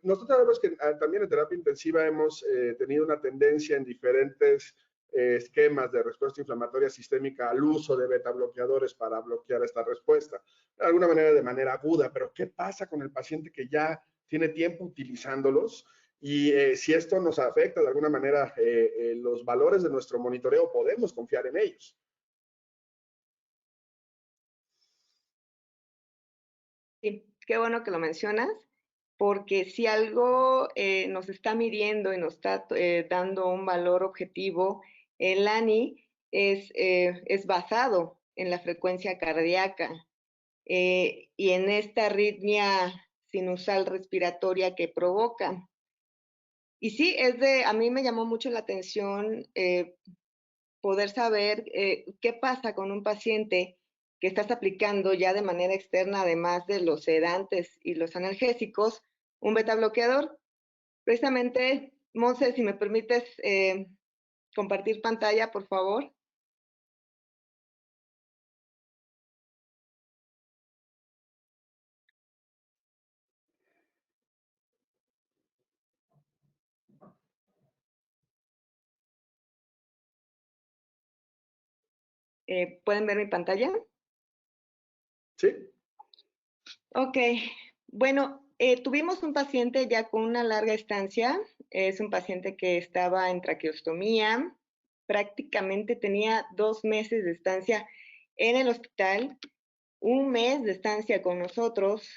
nosotros sabemos que también en terapia intensiva hemos tenido una tendencia en diferentes esquemas de respuesta inflamatoria sistémica al uso de betabloqueadores para bloquear esta respuesta, de alguna manera de manera aguda, pero ¿qué pasa con el paciente que ya tiene tiempo utilizándolos? Y si esto nos afecta de alguna manera los valores de nuestro monitoreo, ¿podemos confiar en ellos?
Sí, qué bueno que lo mencionas, porque si algo nos está midiendo y nos está dando un valor objetivo, el ANI es basado en la frecuencia cardíaca y en esta arritmia sinusal respiratoria que provoca. Y sí, a mí me llamó mucho la atención poder saber qué pasa con un paciente que estás aplicando ya de manera externa, además de los sedantes y los analgésicos, un beta bloqueador. Precisamente, Monse, si me permites compartir pantalla, por favor. ¿Pueden ver mi pantalla?
Sí.
Ok, bueno, tuvimos un paciente ya con una larga estancia, es un paciente que estaba en traqueostomía, prácticamente tenía 2 meses de estancia en el hospital, 1 mes de estancia con nosotros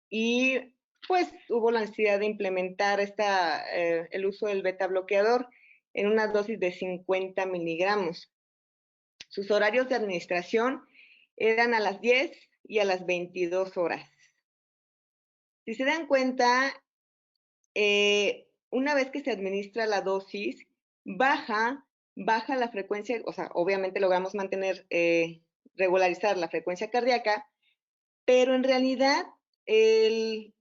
y pues hubo la necesidad de implementar el uso del beta bloqueador en una dosis de 50 miligramos. Sus horarios de administración eran a las 10 y a las 22 horas. Si se dan cuenta, una vez que se administra la dosis, baja la frecuencia, o sea, obviamente logramos mantener, regularizar la frecuencia cardíaca, pero en realidad el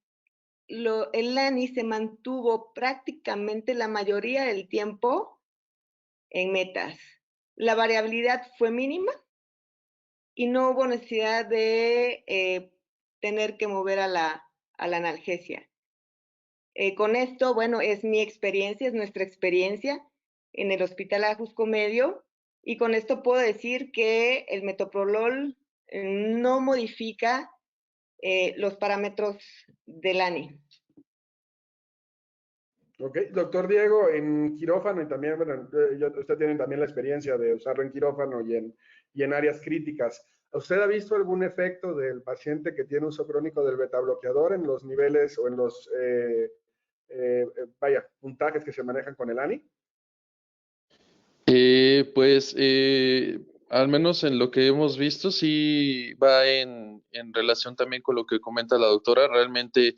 ANI se mantuvo prácticamente la mayoría del tiempo en metas. La variabilidad fue mínima y no hubo necesidad de tener que mover a la analgesia. Con esto, bueno, es mi experiencia, es nuestra experiencia en el Hospital Ajusco Medio, y con esto puedo decir que el metoprolol no modifica los parámetros del ANI.
Ok, doctor Diego, en quirófano y también, bueno, usted tiene también la experiencia de usarlo en quirófano y en áreas críticas. ¿Usted ha visto algún efecto del paciente que tiene uso crónico del betabloqueador en los niveles o en los, puntajes que se manejan con el ANI?
Pues al menos en lo que hemos visto, sí va en relación también con lo que comenta la doctora. Realmente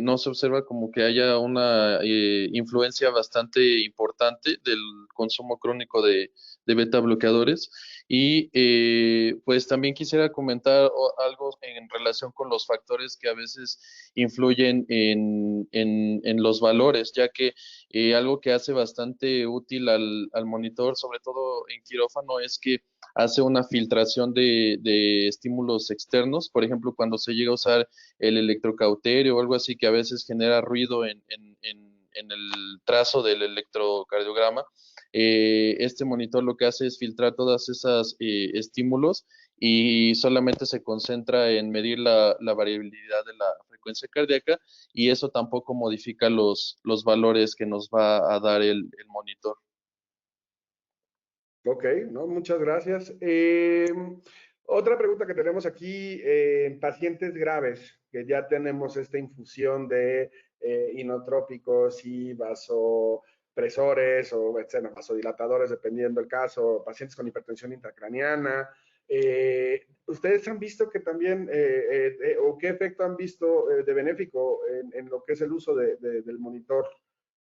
no se observa como que haya una influencia bastante importante del consumo crónico de beta bloqueadores. Y pues también quisiera comentar algo en relación con los factores que a veces influyen en los valores, ya que algo que hace bastante útil al monitor, sobre todo en quirófano, es que hace una filtración de estímulos externos. Por ejemplo, cuando se llega a usar el electrocauterio o algo así que a veces genera ruido en el trazo del electrocardiograma, este monitor lo que hace es filtrar todas esas estímulos y solamente se concentra en medir la variabilidad de la frecuencia cardíaca, y eso tampoco modifica los valores que nos va a dar el monitor.
Ok, no, muchas gracias. Otra pregunta que tenemos aquí, en pacientes graves, que ya tenemos esta infusión de inotrópicos y vasopresores o vasodilatadores, dependiendo del caso, pacientes con hipertensión intracraniana. ¿Ustedes han visto que también, o qué efecto han visto de benéfico en lo que es el uso del monitor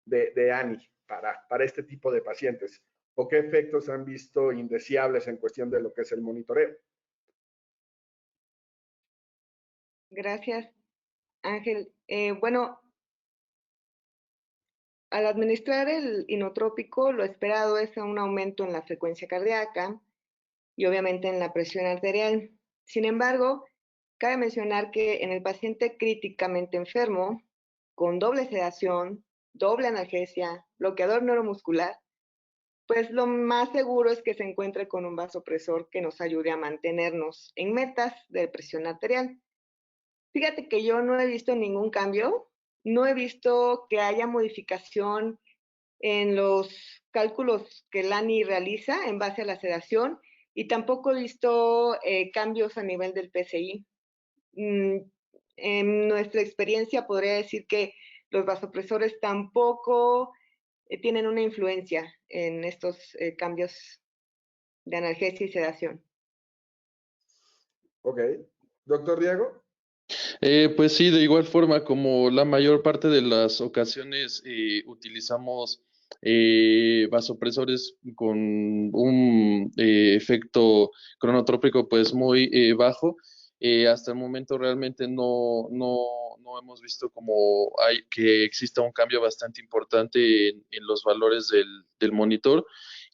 de ANI para este tipo de pacientes? ¿O qué efectos han visto indeseables en cuestión de lo que es el monitoreo?
Gracias, Ángel. Bueno, al administrar el inotrópico, lo esperado es un aumento en la frecuencia cardíaca y obviamente en la presión arterial. Sin embargo, cabe mencionar que en el paciente críticamente enfermo, con doble sedación, doble analgesia, bloqueador neuromuscular, pues lo más seguro es que se encuentre con un vasopresor que nos ayude a mantenernos en metas de presión arterial. Fíjate que yo no he visto ningún cambio, no he visto que haya modificación en los cálculos que el ANI realiza en base a la sedación y tampoco he visto cambios a nivel del PCI. En nuestra experiencia podría decir que los vasopresores tampoco tienen una influencia en estos cambios de analgesia y sedación.
Ok. Doctor Diego.
Pues sí, de igual forma, como la mayor parte de las ocasiones utilizamos vasopresores con un efecto cronotrópico pues muy bajo, hasta el momento realmente no hemos visto como que exista un cambio bastante importante en los valores del monitor.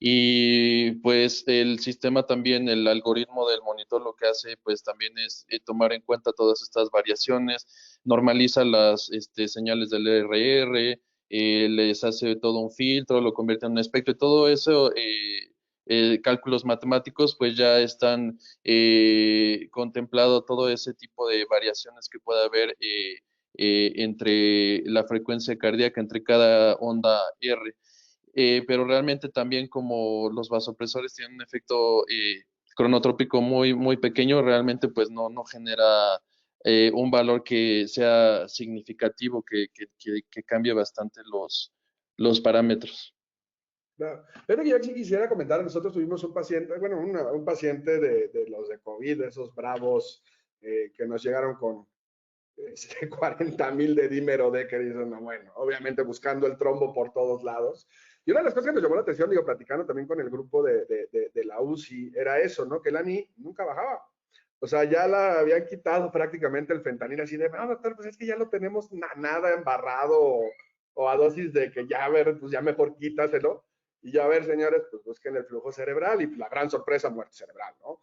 Y pues el sistema también, el algoritmo del monitor lo que hace pues también es tomar en cuenta todas estas variaciones, normaliza las señales del RR, les hace todo un filtro, lo convierte en un espectro y todo eso, cálculos matemáticos pues ya están contemplado todo ese tipo de variaciones que pueda haber entre la frecuencia cardíaca, entre cada onda R. Pero realmente también como los vasopresores tienen un efecto cronotrópico muy pequeño, realmente pues no genera un valor que sea significativo, que cambie bastante los parámetros.
No, pero yo sí quisiera comentar, nosotros tuvimos un paciente, bueno, un paciente de los de COVID, de esos bravos que nos llegaron con 40,000 de dímero D, que dicen, no, bueno, obviamente buscando el trombo por todos lados. Y una de las cosas que nos llamó la atención, digo, platicando también con el grupo de la UCI, era eso, ¿no? Que el ANI nunca bajaba. O sea, ya la habían quitado prácticamente el fentanil, así de, no, doctor, pues es que ya lo tenemos nada embarrado o a dosis de que ya, a ver, pues ya mejor quítaselo. Y ya, a ver, señores, pues busquen el flujo cerebral y la gran sorpresa, muerte cerebral, ¿no?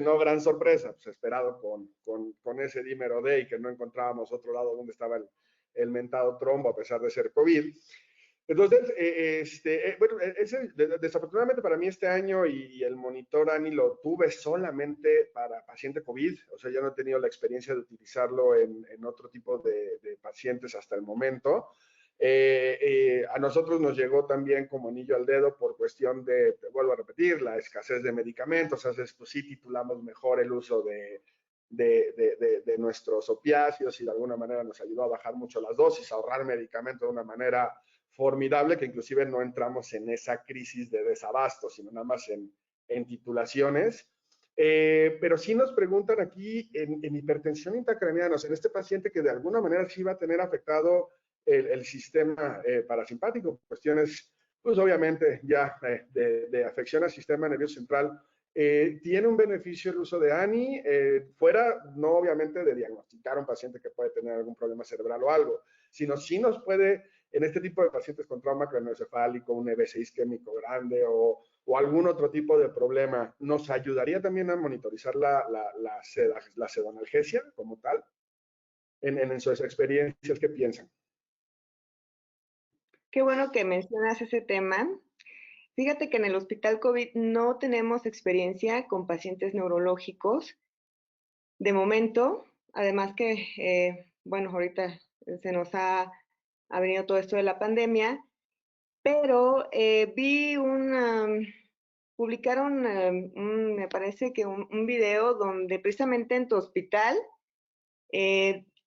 No gran sorpresa, pues esperado con ese dímero D y que no encontrábamos otro lado donde estaba el mentado trombo a pesar de ser COVID. Entonces, bueno, desafortunadamente para mí este año y el monitor ANI lo tuve solamente para paciente COVID, o sea, yo no he tenido la experiencia de utilizarlo en otro tipo de pacientes hasta el momento. A nosotros nos llegó también como anillo al dedo por cuestión de, te vuelvo a repetir, la escasez de medicamentos, entonces pues sí titulamos mejor el uso de nuestros opiáceos y de alguna manera nos ayudó a bajar mucho las dosis, a ahorrar medicamentos de una manera formidable, que inclusive no entramos en esa crisis de desabasto, sino nada más en titulaciones. Pero sí nos preguntan aquí en hipertensión intracraniana, o sea, en este paciente que de alguna manera sí va a tener afectado el sistema parasimpático, cuestiones, pues obviamente ya de afección al sistema nervioso central. ¿Tiene un beneficio el uso de ANI? Fuera, no obviamente de diagnosticar a un paciente que puede tener algún problema cerebral o algo, sino sí nos puede, en este tipo de pacientes con trauma craneoencefálico, un EBC isquémico grande o algún otro tipo de problema, ¿nos ayudaría también a monitorizar la sedonalgesia como tal? En sus experiencias, ¿qué piensan?
Qué bueno que mencionas ese tema. Fíjate que en el hospital COVID no tenemos experiencia con pacientes neurológicos de momento, además que, bueno, ahorita se nos ha venido todo esto de la pandemia, pero publicaron, me parece que un video donde precisamente en tu hospital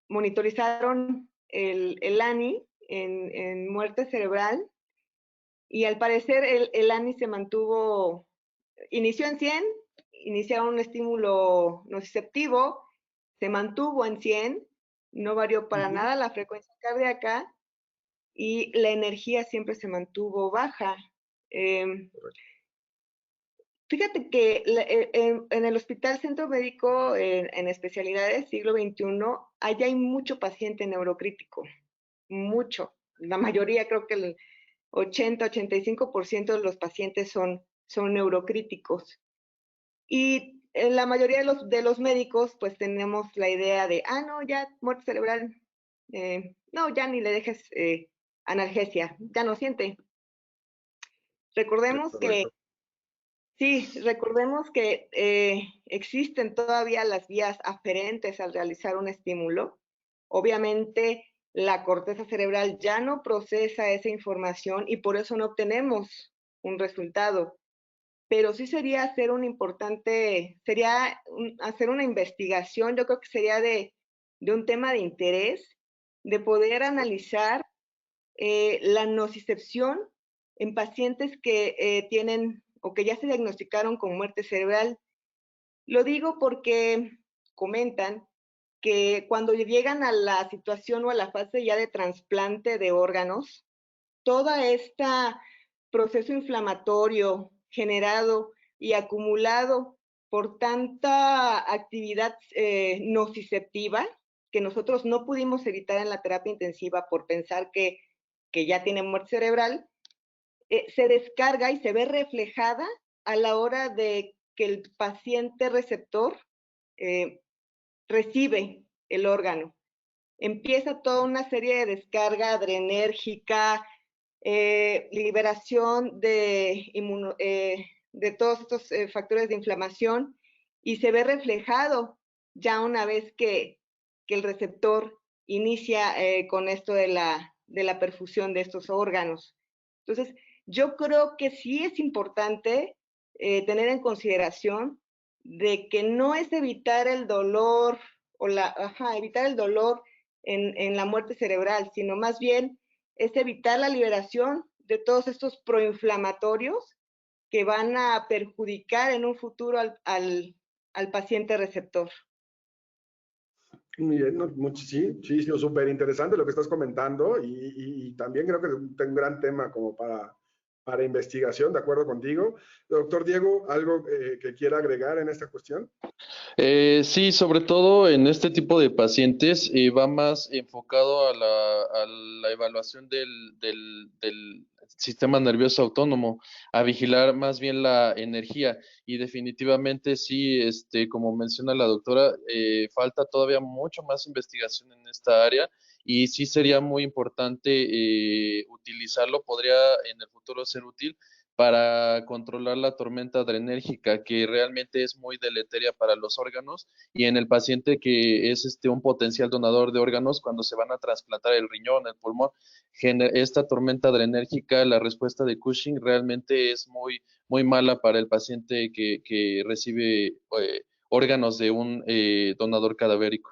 monitorizaron el ANI en muerte cerebral y al parecer el ANI se mantuvo, inició en 100, iniciaron un estímulo nociceptivo, se mantuvo en 100, no varió para nada la frecuencia cardíaca y la energía siempre se mantuvo baja. Fíjate que en el Hospital Centro Médico, en especialidades siglo XXI, allá hay mucho paciente neurocrítico, mucho. La mayoría, creo que el 80-85% de los pacientes son neurocríticos. Y en la mayoría de los médicos, pues tenemos la idea de, no, ya muerte cerebral, no, ya ni le dejes analgesia, ya no siente. Recordemos que Sí, recordemos que existen todavía las vías aferentes al realizar un estímulo. Obviamente, la corteza cerebral ya no procesa esa información y por eso no obtenemos un resultado. Pero sí sería hacer hacer una investigación, yo creo que sería de un tema de interés, de poder analizar la nocicepción en pacientes que tienen o que ya se diagnosticaron con muerte cerebral. Lo digo porque comentan que cuando llegan a la situación o a la fase ya de trasplante de órganos, todo este proceso inflamatorio generado y acumulado por tanta actividad nociceptiva que nosotros no pudimos evitar en la terapia intensiva por pensar que ya tiene muerte cerebral, se descarga y se ve reflejada a la hora de que el paciente receptor recibe el órgano. Empieza toda una serie de descarga adrenérgica, liberación de todos estos factores de inflamación y se ve reflejado ya una vez que el receptor inicia con esto de la perfusión de estos órganos. Entonces, yo creo que sí es importante tener en consideración de que no es evitar el dolor o evitar el dolor en la muerte cerebral, sino más bien es evitar la liberación de todos estos proinflamatorios que van a perjudicar en un futuro al paciente receptor.
Muy bien, sí, súper interesante lo que estás comentando y también creo que es un gran tema como para investigación, de acuerdo contigo. Doctor Diego, ¿algo que quiera agregar en esta cuestión?
Sí, sobre todo en este tipo de pacientes va más enfocado a la evaluación del sistema nervioso autónomo, a vigilar más bien la energía y definitivamente sí, como menciona la doctora, falta todavía mucho más investigación en esta área y sí sería muy importante utilizarlo, podría en el futuro ser útil para controlar la tormenta adrenérgica, que realmente es muy deleteria para los órganos, y en el paciente que es un potencial donador de órganos, cuando se van a trasplantar el riñón, el pulmón, esta tormenta adrenérgica, la respuesta de Cushing realmente es muy, muy mala para el paciente que recibe órganos de un donador cadavérico.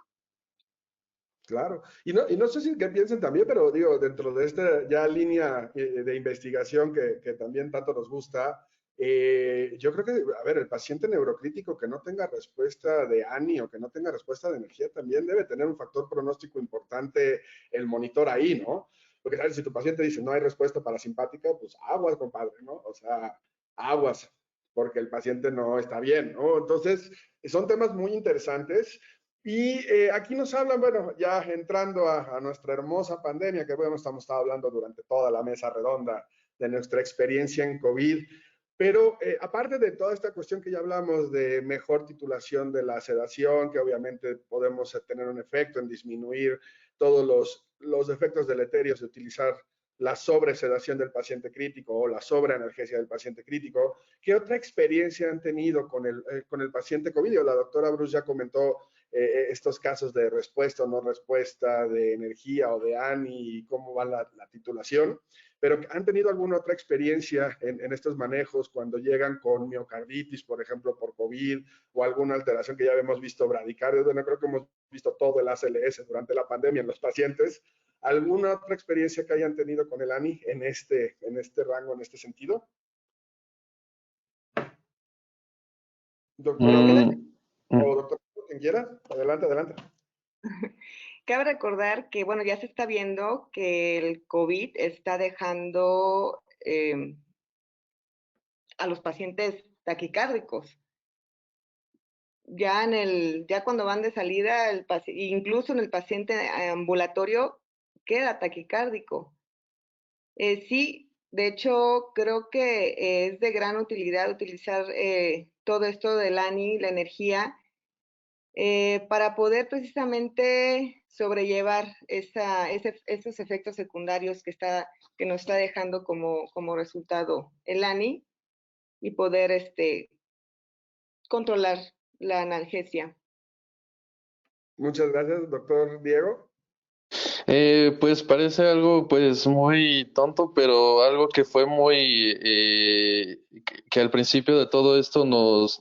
Claro, y no sé si que piensen también, pero digo, dentro de esta ya línea de investigación que también tanto nos gusta, yo creo que, a ver, el paciente neurocrítico que no tenga respuesta de ANI o que no tenga respuesta de energía también debe tener un factor pronóstico importante el monitor ahí, ¿no? Porque, ¿sabes? Si tu paciente dice no hay respuesta parasimpática, pues aguas, compadre, ¿no? O sea, aguas, porque el paciente no está bien, ¿no? Entonces, son temas muy interesantes. Y aquí nos hablan, bueno, ya entrando a nuestra hermosa pandemia, que bueno, estamos hablando durante toda la mesa redonda de nuestra experiencia en COVID, pero aparte de toda esta cuestión que ya hablamos de mejor titulación de la sedación, que obviamente podemos tener un efecto en disminuir todos los efectos deleterios de utilizar la sobresedación del paciente crítico o la sobreanalgesia del paciente crítico, ¿qué otra experiencia han tenido con el paciente COVID? La doctora Bruce ya comentó estos casos de respuesta o no respuesta, de energía o de ANI y cómo va la titulación, pero ¿han tenido alguna otra experiencia en estos manejos cuando llegan con miocarditis, por ejemplo, por COVID o alguna alteración que ya hemos visto bradicardios? Bueno, creo que hemos visto todo el ACLS durante la pandemia en los pacientes. ¿Alguna otra experiencia que hayan tenido con el ANI en este rango, en este sentido? Doctora, o doctor, quien quiera, adelante, adelante.
Cabe recordar que, bueno, ya se está viendo que el COVID está dejando a los pacientes taquicárdicos. Ya cuando van de salida, incluso en el paciente ambulatorio, queda taquicárdico. Sí, de hecho, creo que es de gran utilidad utilizar todo esto del ANI, la energía, para poder precisamente sobrellevar esos efectos secundarios que nos está dejando como resultado el ANI y poder controlar la analgesia.
Muchas gracias, doctor Diego.
Pues parece algo pues muy tonto, pero algo que fue muy que al principio de todo esto nos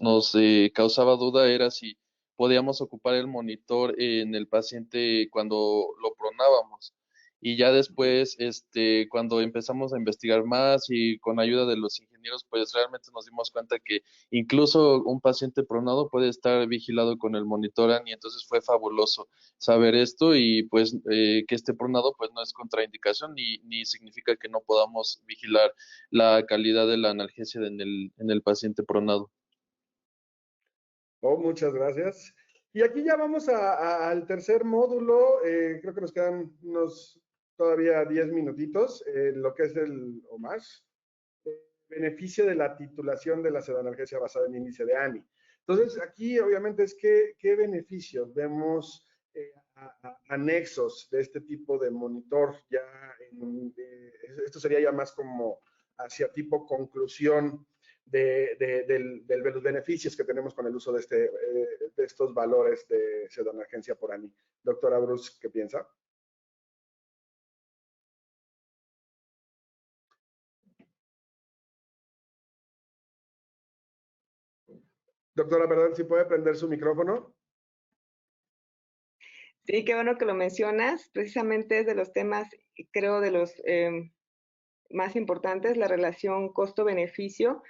causaba duda era si podíamos ocupar el monitor en el paciente cuando lo pronábamos. Y ya después, cuando empezamos a investigar más y con ayuda de los ingenieros, pues realmente nos dimos cuenta que incluso un paciente pronado puede estar vigilado con el monitor ANI, entonces fue fabuloso saber esto y pues que esté pronado pues no es contraindicación ni significa que no podamos vigilar la calidad de la analgesia en el paciente pronado.
Oh, muchas gracias. Y aquí ya vamos al tercer módulo. Creo que nos quedan unos todavía 10 minutitos, lo que es o más, beneficio de la titulación de la sedanalgesia basada en índice de ANI. Entonces, aquí obviamente es qué beneficios vemos anexos de este tipo de monitor. Esto sería ya más como hacia tipo conclusión de los beneficios que tenemos con el uso de estos valores de sedanalgesia por ANI. Doctora Bruce, ¿qué piensa? Doctora, perdón, si puede prender su micrófono.
Sí, qué bueno que lo mencionas. Precisamente es de los temas, creo, de los más importantes, la relación costo-beneficio,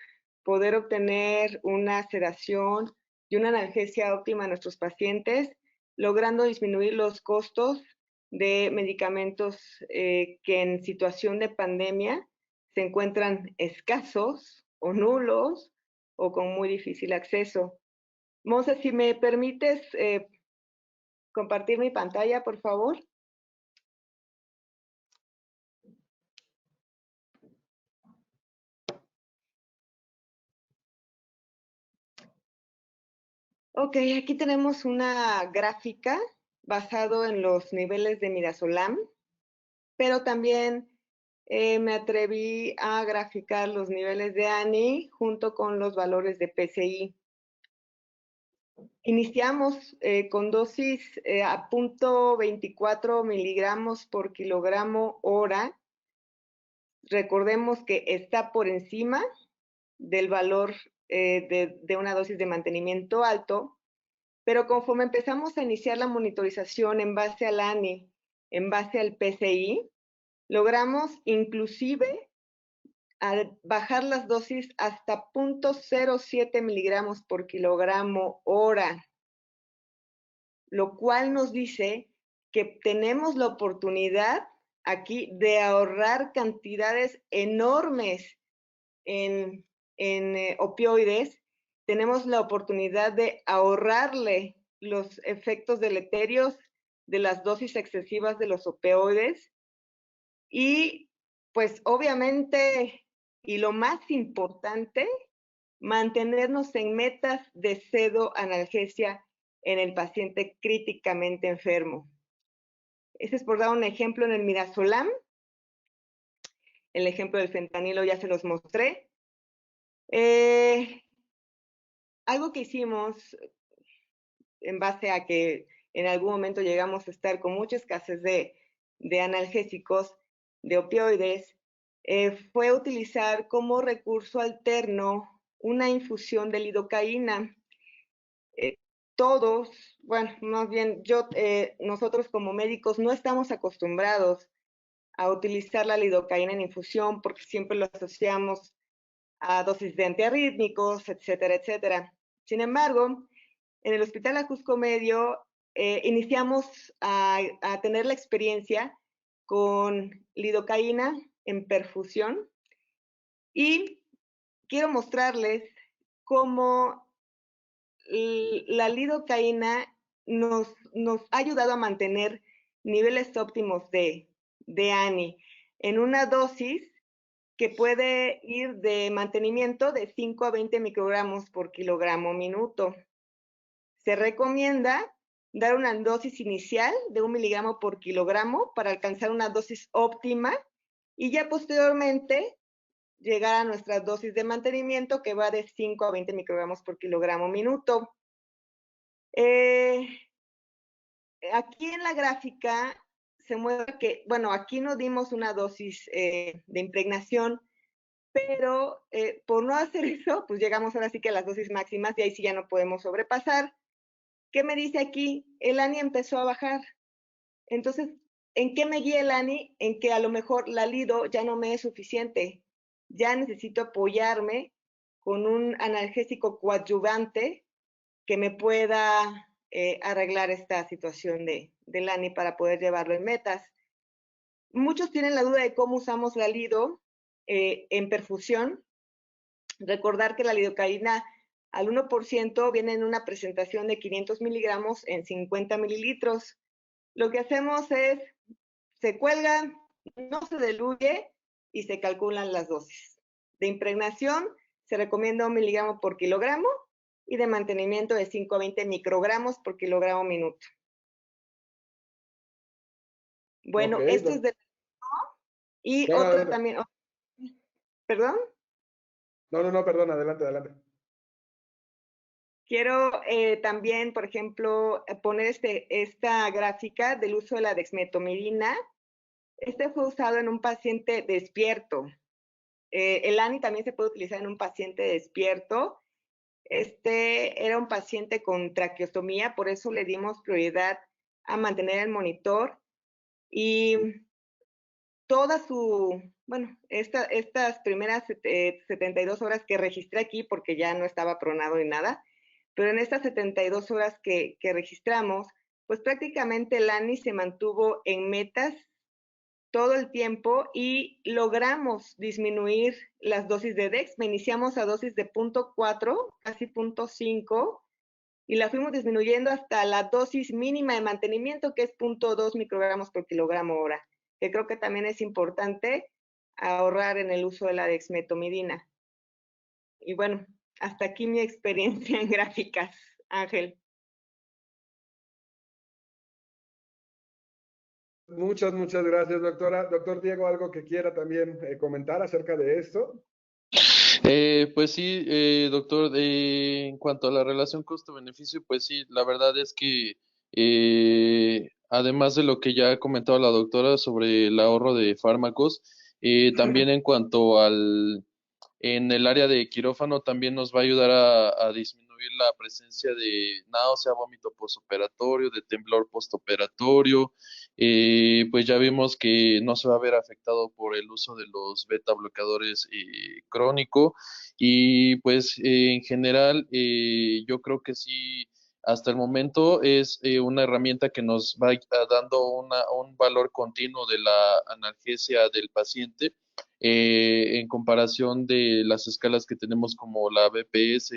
poder obtener una sedación y una analgesia óptima a nuestros pacientes, logrando disminuir los costos de medicamentos que en situación de pandemia se encuentran escasos o nulos o con muy difícil acceso. Monse, si me permites compartir mi pantalla, por favor. Ok, aquí tenemos una gráfica basado en los niveles de midazolam, pero también me atreví a graficar los niveles de ANI junto con los valores de PCI. Iniciamos con dosis a 0.24 miligramos por kilogramo hora. Recordemos que está por encima del valor de una dosis de mantenimiento alto, pero conforme empezamos a iniciar la monitorización en base al ANI, en base al PCI, logramos inclusive bajar las dosis hasta 0.07 miligramos por kilogramo hora, lo cual nos dice que tenemos la oportunidad aquí de ahorrar cantidades enormes en opioides. Tenemos la oportunidad de ahorrarle los efectos deleterios de las dosis excesivas de los opioides y pues obviamente, y lo más importante, mantenernos en metas de pseudoanalgesia en el paciente críticamente enfermo. Ese es por dar un ejemplo en el midazolam. El ejemplo del fentanilo ya se los mostré. Algo que hicimos en base a que en algún momento llegamos a estar con mucha escasez de analgésicos, de opioides, fue utilizar como recurso alterno una infusión de lidocaína. Todos, bueno, más bien nosotros como médicos no estamos acostumbrados a utilizar la lidocaína en infusión porque siempre lo asociamos a dosis de antiarrítmicos, etcétera, etcétera. Sin embargo, en el Hospital Ajusco Medio iniciamos a tener la experiencia con lidocaína en perfusión y quiero mostrarles cómo la lidocaína nos ha ayudado a mantener niveles óptimos de ANI en una dosis que puede ir de mantenimiento de 5 a 20 microgramos por kilogramo minuto. Se recomienda dar una dosis inicial de 1 miligramo por kilogramo para alcanzar una dosis óptima y ya posteriormente llegar a nuestra dosis de mantenimiento que va de 5 a 20 microgramos por kilogramo minuto. Aquí en la gráfica se muestra que, bueno, aquí no dimos una dosis de impregnación, pero por no hacer eso, pues llegamos ahora sí que a las dosis máximas y ahí sí ya no podemos sobrepasar. ¿Qué me dice aquí? El ANI empezó a bajar. Entonces, ¿en qué me guía el ANI? En que a lo mejor la lido ya no me es suficiente. Ya necesito apoyarme con un analgésico coadyuvante que me pueda arreglar esta situación del ANI para poder llevarlo en metas. Muchos tienen la duda de cómo usamos la lido en perfusión. Recordar que la lidocaína al 1% viene en una presentación de 500 miligramos en 50 mililitros. Lo que hacemos es, se cuelga, no se diluye y se calculan las dosis. De impregnación se recomienda 1 miligramo por kilogramo y de mantenimiento de 5 a 20 microgramos por kilogramo minuto. Bueno,
Ok,
esto es de... Y
no,
otra
adelante.
también... ¿Perdón?
No, perdón, adelante.
Quiero también, por ejemplo, poner esta gráfica del uso de la dexmetomidina. Este fue usado en un paciente despierto. El ANI también se puede utilizar en un paciente despierto. Este era un paciente con traqueostomía, por eso le dimos prioridad a mantener el monitor. Y toda su, bueno, estas primeras 72 horas que registré aquí, porque ya no estaba pronado ni nada, pero en estas 72 horas que registramos, pues prácticamente el ANI se mantuvo en metas todo el tiempo y logramos disminuir las dosis de Dex. Iniciamos a dosis de 0.4, casi 0.5, y la fuimos disminuyendo hasta la dosis mínima de mantenimiento, que es 0.2 microgramos por kilogramo hora, que creo que también es importante ahorrar en el uso de la dexmetomidina. Y bueno, hasta aquí mi experiencia en gráficas, Ángel.
Muchas gracias, doctora. Doctor Diego, ¿algo que quiera también comentar acerca de esto?
Pues sí, doctor, en cuanto a la relación costo-beneficio, pues sí, la verdad es que además de lo que ya ha comentado la doctora sobre el ahorro de fármacos, también en cuanto en el área de quirófano también nos va a ayudar a disminuir la presencia de náusea, vómito postoperatorio, de temblor postoperatorio. Pues ya vimos que no se va a ver afectado por el uso de los beta bloqueadores crónico y pues en general yo creo que sí. Hasta el momento es una herramienta que nos va dando un valor continuo de la analgesia del paciente en comparación de las escalas que tenemos como la BPS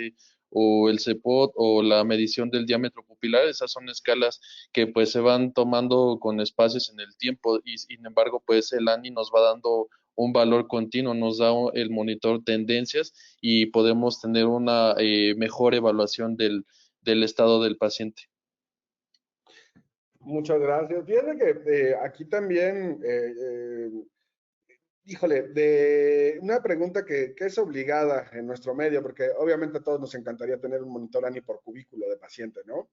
o el CEPOT o la medición del diámetro pupilar. Esas son escalas que pues se van tomando con espacios en el tiempo y sin embargo pues el ANI nos va dando un valor continuo, nos da el monitor tendencias y podemos tener una mejor evaluación del estado del paciente.
Muchas gracias. Fíjate que aquí también, híjole, de una pregunta que es obligada en nuestro medio, porque obviamente a todos nos encantaría tener un monitor ANI por cubículo de paciente, ¿no?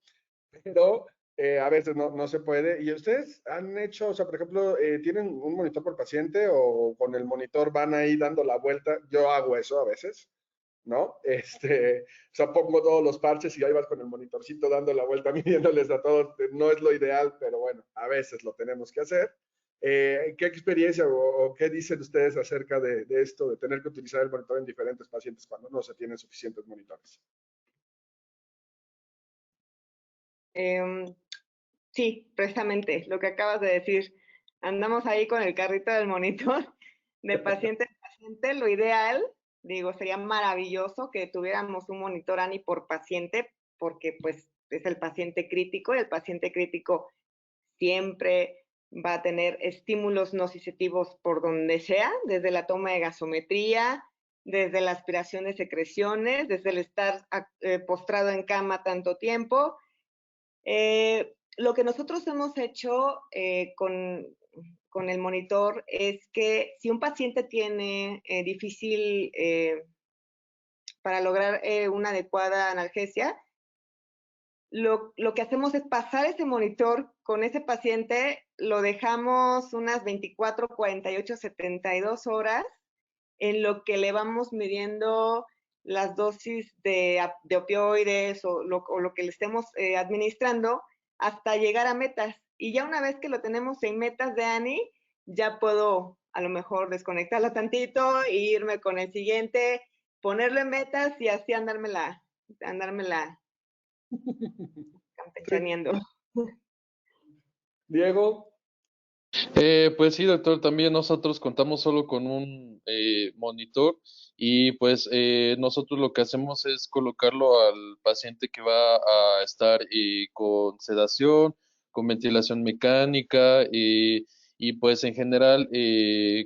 Pero a veces no se puede. ¿Y ustedes han hecho, o sea, por ejemplo, tienen un monitor por paciente o con el monitor van ahí dando la vuelta? Yo hago eso a veces, ¿no? O sea, pongo todos los parches y ahí vas con el monitorcito dando la vuelta, midiéndoles a todos. No es lo ideal, pero bueno, a veces lo tenemos que hacer. ¿Qué experiencia o qué dicen ustedes acerca de esto, de tener que utilizar el monitor en diferentes pacientes cuando no se tienen suficientes monitores?
Sí, precisamente lo que acabas de decir. Andamos ahí con el carrito del monitor de paciente a paciente. Lo ideal, digo, sería maravilloso que tuviéramos un monitor ANI por paciente, porque pues es el paciente crítico y el paciente crítico siempre va a tener estímulos nociceptivos por donde sea, desde la toma de gasometría, desde la aspiración de secreciones, desde el estar postrado en cama tanto tiempo. Lo que nosotros hemos hecho con el monitor es que si un paciente tiene difícil para lograr una adecuada analgesia, lo que hacemos es pasar ese monitor con ese paciente, lo dejamos unas 24, 48, 72 horas en lo que le vamos midiendo las dosis de opioides o lo que le estemos administrando hasta llegar a metas. Y ya una vez que lo tenemos en metas de ANI, ya puedo a lo mejor desconectarlo tantito e irme con el siguiente, ponerle metas y así andármela campechaneando.
Diego.
Pues sí, doctor, también nosotros contamos solo con un monitor y pues nosotros lo que hacemos es colocarlo al paciente que va a estar con sedación, con ventilación mecánica y pues en general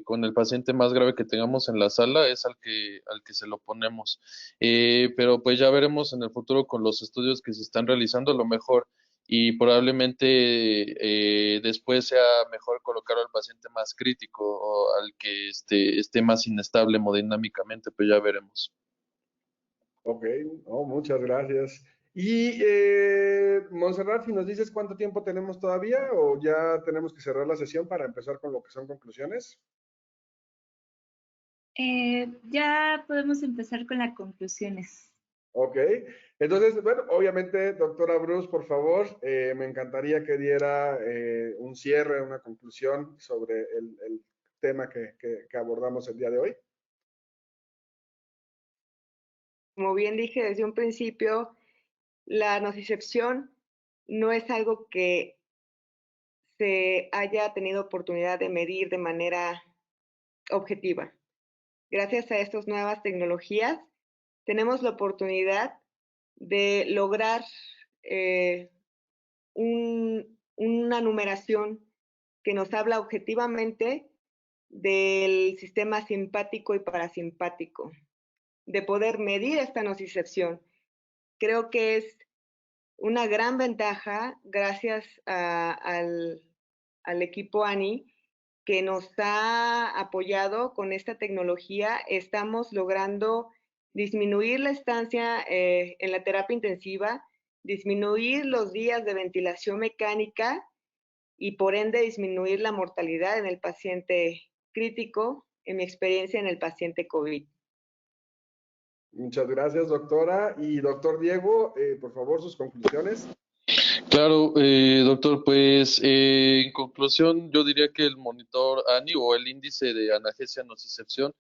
con el paciente más grave que tengamos en la sala es al que se lo ponemos. Pero pues ya veremos en el futuro con los estudios que se están realizando, a lo mejor y probablemente después sea mejor colocar al paciente más crítico o al que esté más inestable hemodinámicamente, pues ya veremos.
Ok, oh, muchas gracias. Y Montserrat, si nos dices cuánto tiempo tenemos todavía o ya tenemos que cerrar la sesión para empezar con lo que son conclusiones.
Ya podemos empezar con las conclusiones.
Ok, entonces, bueno, obviamente, doctora Bruce, por favor, me encantaría que diera un cierre, una conclusión sobre el tema que abordamos el día de hoy.
Como bien dije desde un principio, la nocicepción no es algo que se haya tenido oportunidad de medir de manera objetiva. Gracias a estas nuevas tecnologías, tenemos la oportunidad de lograr una numeración que nos habla objetivamente del sistema simpático y parasimpático, de poder medir esta nocicepción. Creo que es una gran ventaja gracias al equipo ANI que nos ha apoyado con esta tecnología. Estamos logrando disminuir la estancia en la terapia intensiva, disminuir los días de ventilación mecánica y por ende disminuir la mortalidad en el paciente crítico, en mi experiencia en el paciente COVID.
Muchas gracias, doctora. Y doctor Diego, por favor, sus conclusiones.
Claro, doctor, pues en conclusión yo diría que el monitor ANI o el índice de analgesia nocicepción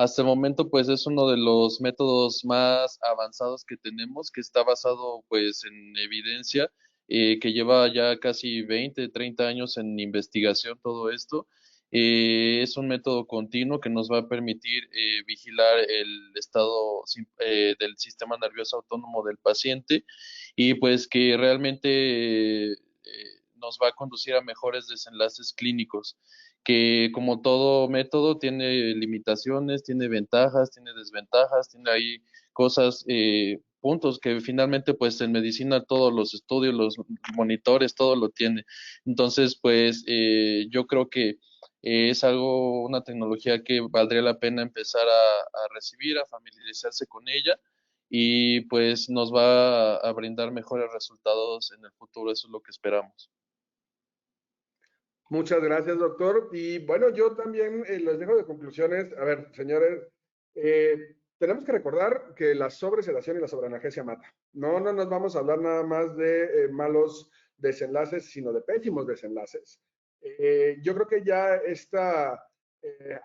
hasta el momento pues es uno de los métodos más avanzados que tenemos, que está basado pues en evidencia, que lleva ya casi 20, 30 años en investigación todo esto. Es un método continuo que nos va a permitir vigilar el estado del sistema nervioso autónomo del paciente y pues que realmente nos va a conducir a mejores desenlaces clínicos, que como todo método tiene limitaciones, tiene ventajas, tiene desventajas, tiene ahí cosas, puntos que finalmente pues en medicina todos los estudios, los monitores, todo lo tiene. Entonces pues yo creo que es algo, una tecnología que valdría la pena empezar a recibir, a familiarizarse con ella y pues nos va a brindar mejores resultados en el futuro, eso es lo que esperamos.
Muchas gracias, doctor. Y bueno, yo también les dejo de conclusiones. A ver, señores, tenemos que recordar que la sobresedación y la sobreanalgesia mata. No nos vamos a hablar nada más de malos desenlaces, sino de pésimos desenlaces. Yo creo que ya esta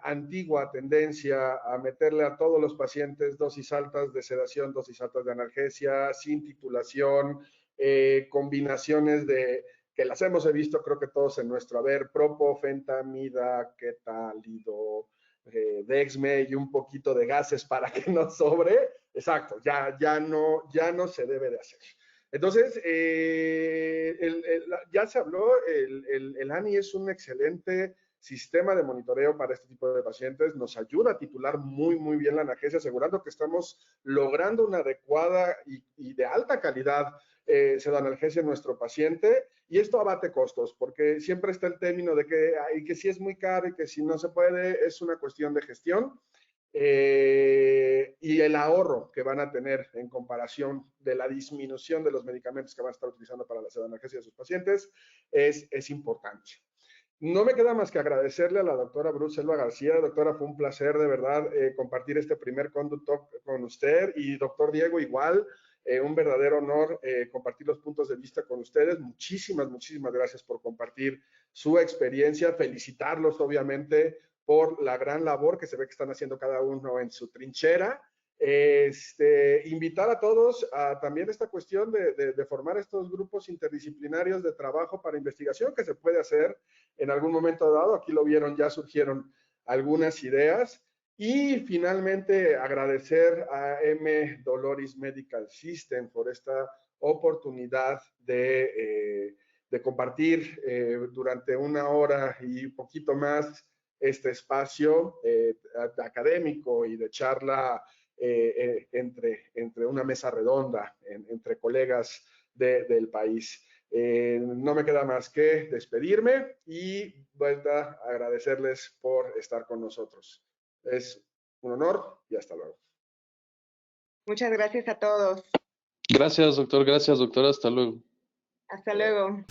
antigua tendencia a meterle a todos los pacientes dosis altas de sedación, dosis altas de analgesia, sin titulación, combinaciones de que las hemos visto, creo que todos en nuestro haber, Propo, Fentamida, Ketálido, Dexme y un poquito de gases para que no sobre, exacto, ya no se debe de hacer. Entonces, ya se habló, el ANI es un excelente sistema de monitoreo para este tipo de pacientes, nos ayuda a titular muy bien la analgesia, asegurando que estamos logrando una adecuada y de alta calidad pseudoanalgesia en nuestro paciente, y esto abate costos, porque siempre está el término de que si es muy caro y que si no se puede, es una cuestión de gestión. Y el ahorro que van a tener en comparación de la disminución de los medicamentos que van a estar utilizando para la pseudoanalgesia de sus pacientes es importante. No me queda más que agradecerle a la doctora Bruselva García. Doctora, fue un placer de verdad compartir este primer conducto con usted, y doctor Diego igual, un verdadero honor compartir los puntos de vista con ustedes. Muchísimas gracias por compartir su experiencia, felicitarlos obviamente por la gran labor que se ve que están haciendo cada uno en su trinchera. Invitar a todos a también esta cuestión de formar estos grupos interdisciplinarios de trabajo para investigación que se puede hacer en algún momento dado. Aquí lo vieron, ya surgieron algunas ideas. Y finalmente agradecer a M. Doloris Medical System por esta oportunidad de compartir durante una hora y un poquito más este espacio académico y de charla entre una mesa redonda, entre colegas del país. No me queda más que despedirme y vuelta a agradecerles por estar con nosotros. Es un honor y hasta luego.
Muchas gracias a todos.
Gracias, doctor. Gracias, doctora. Hasta luego.
Hasta luego.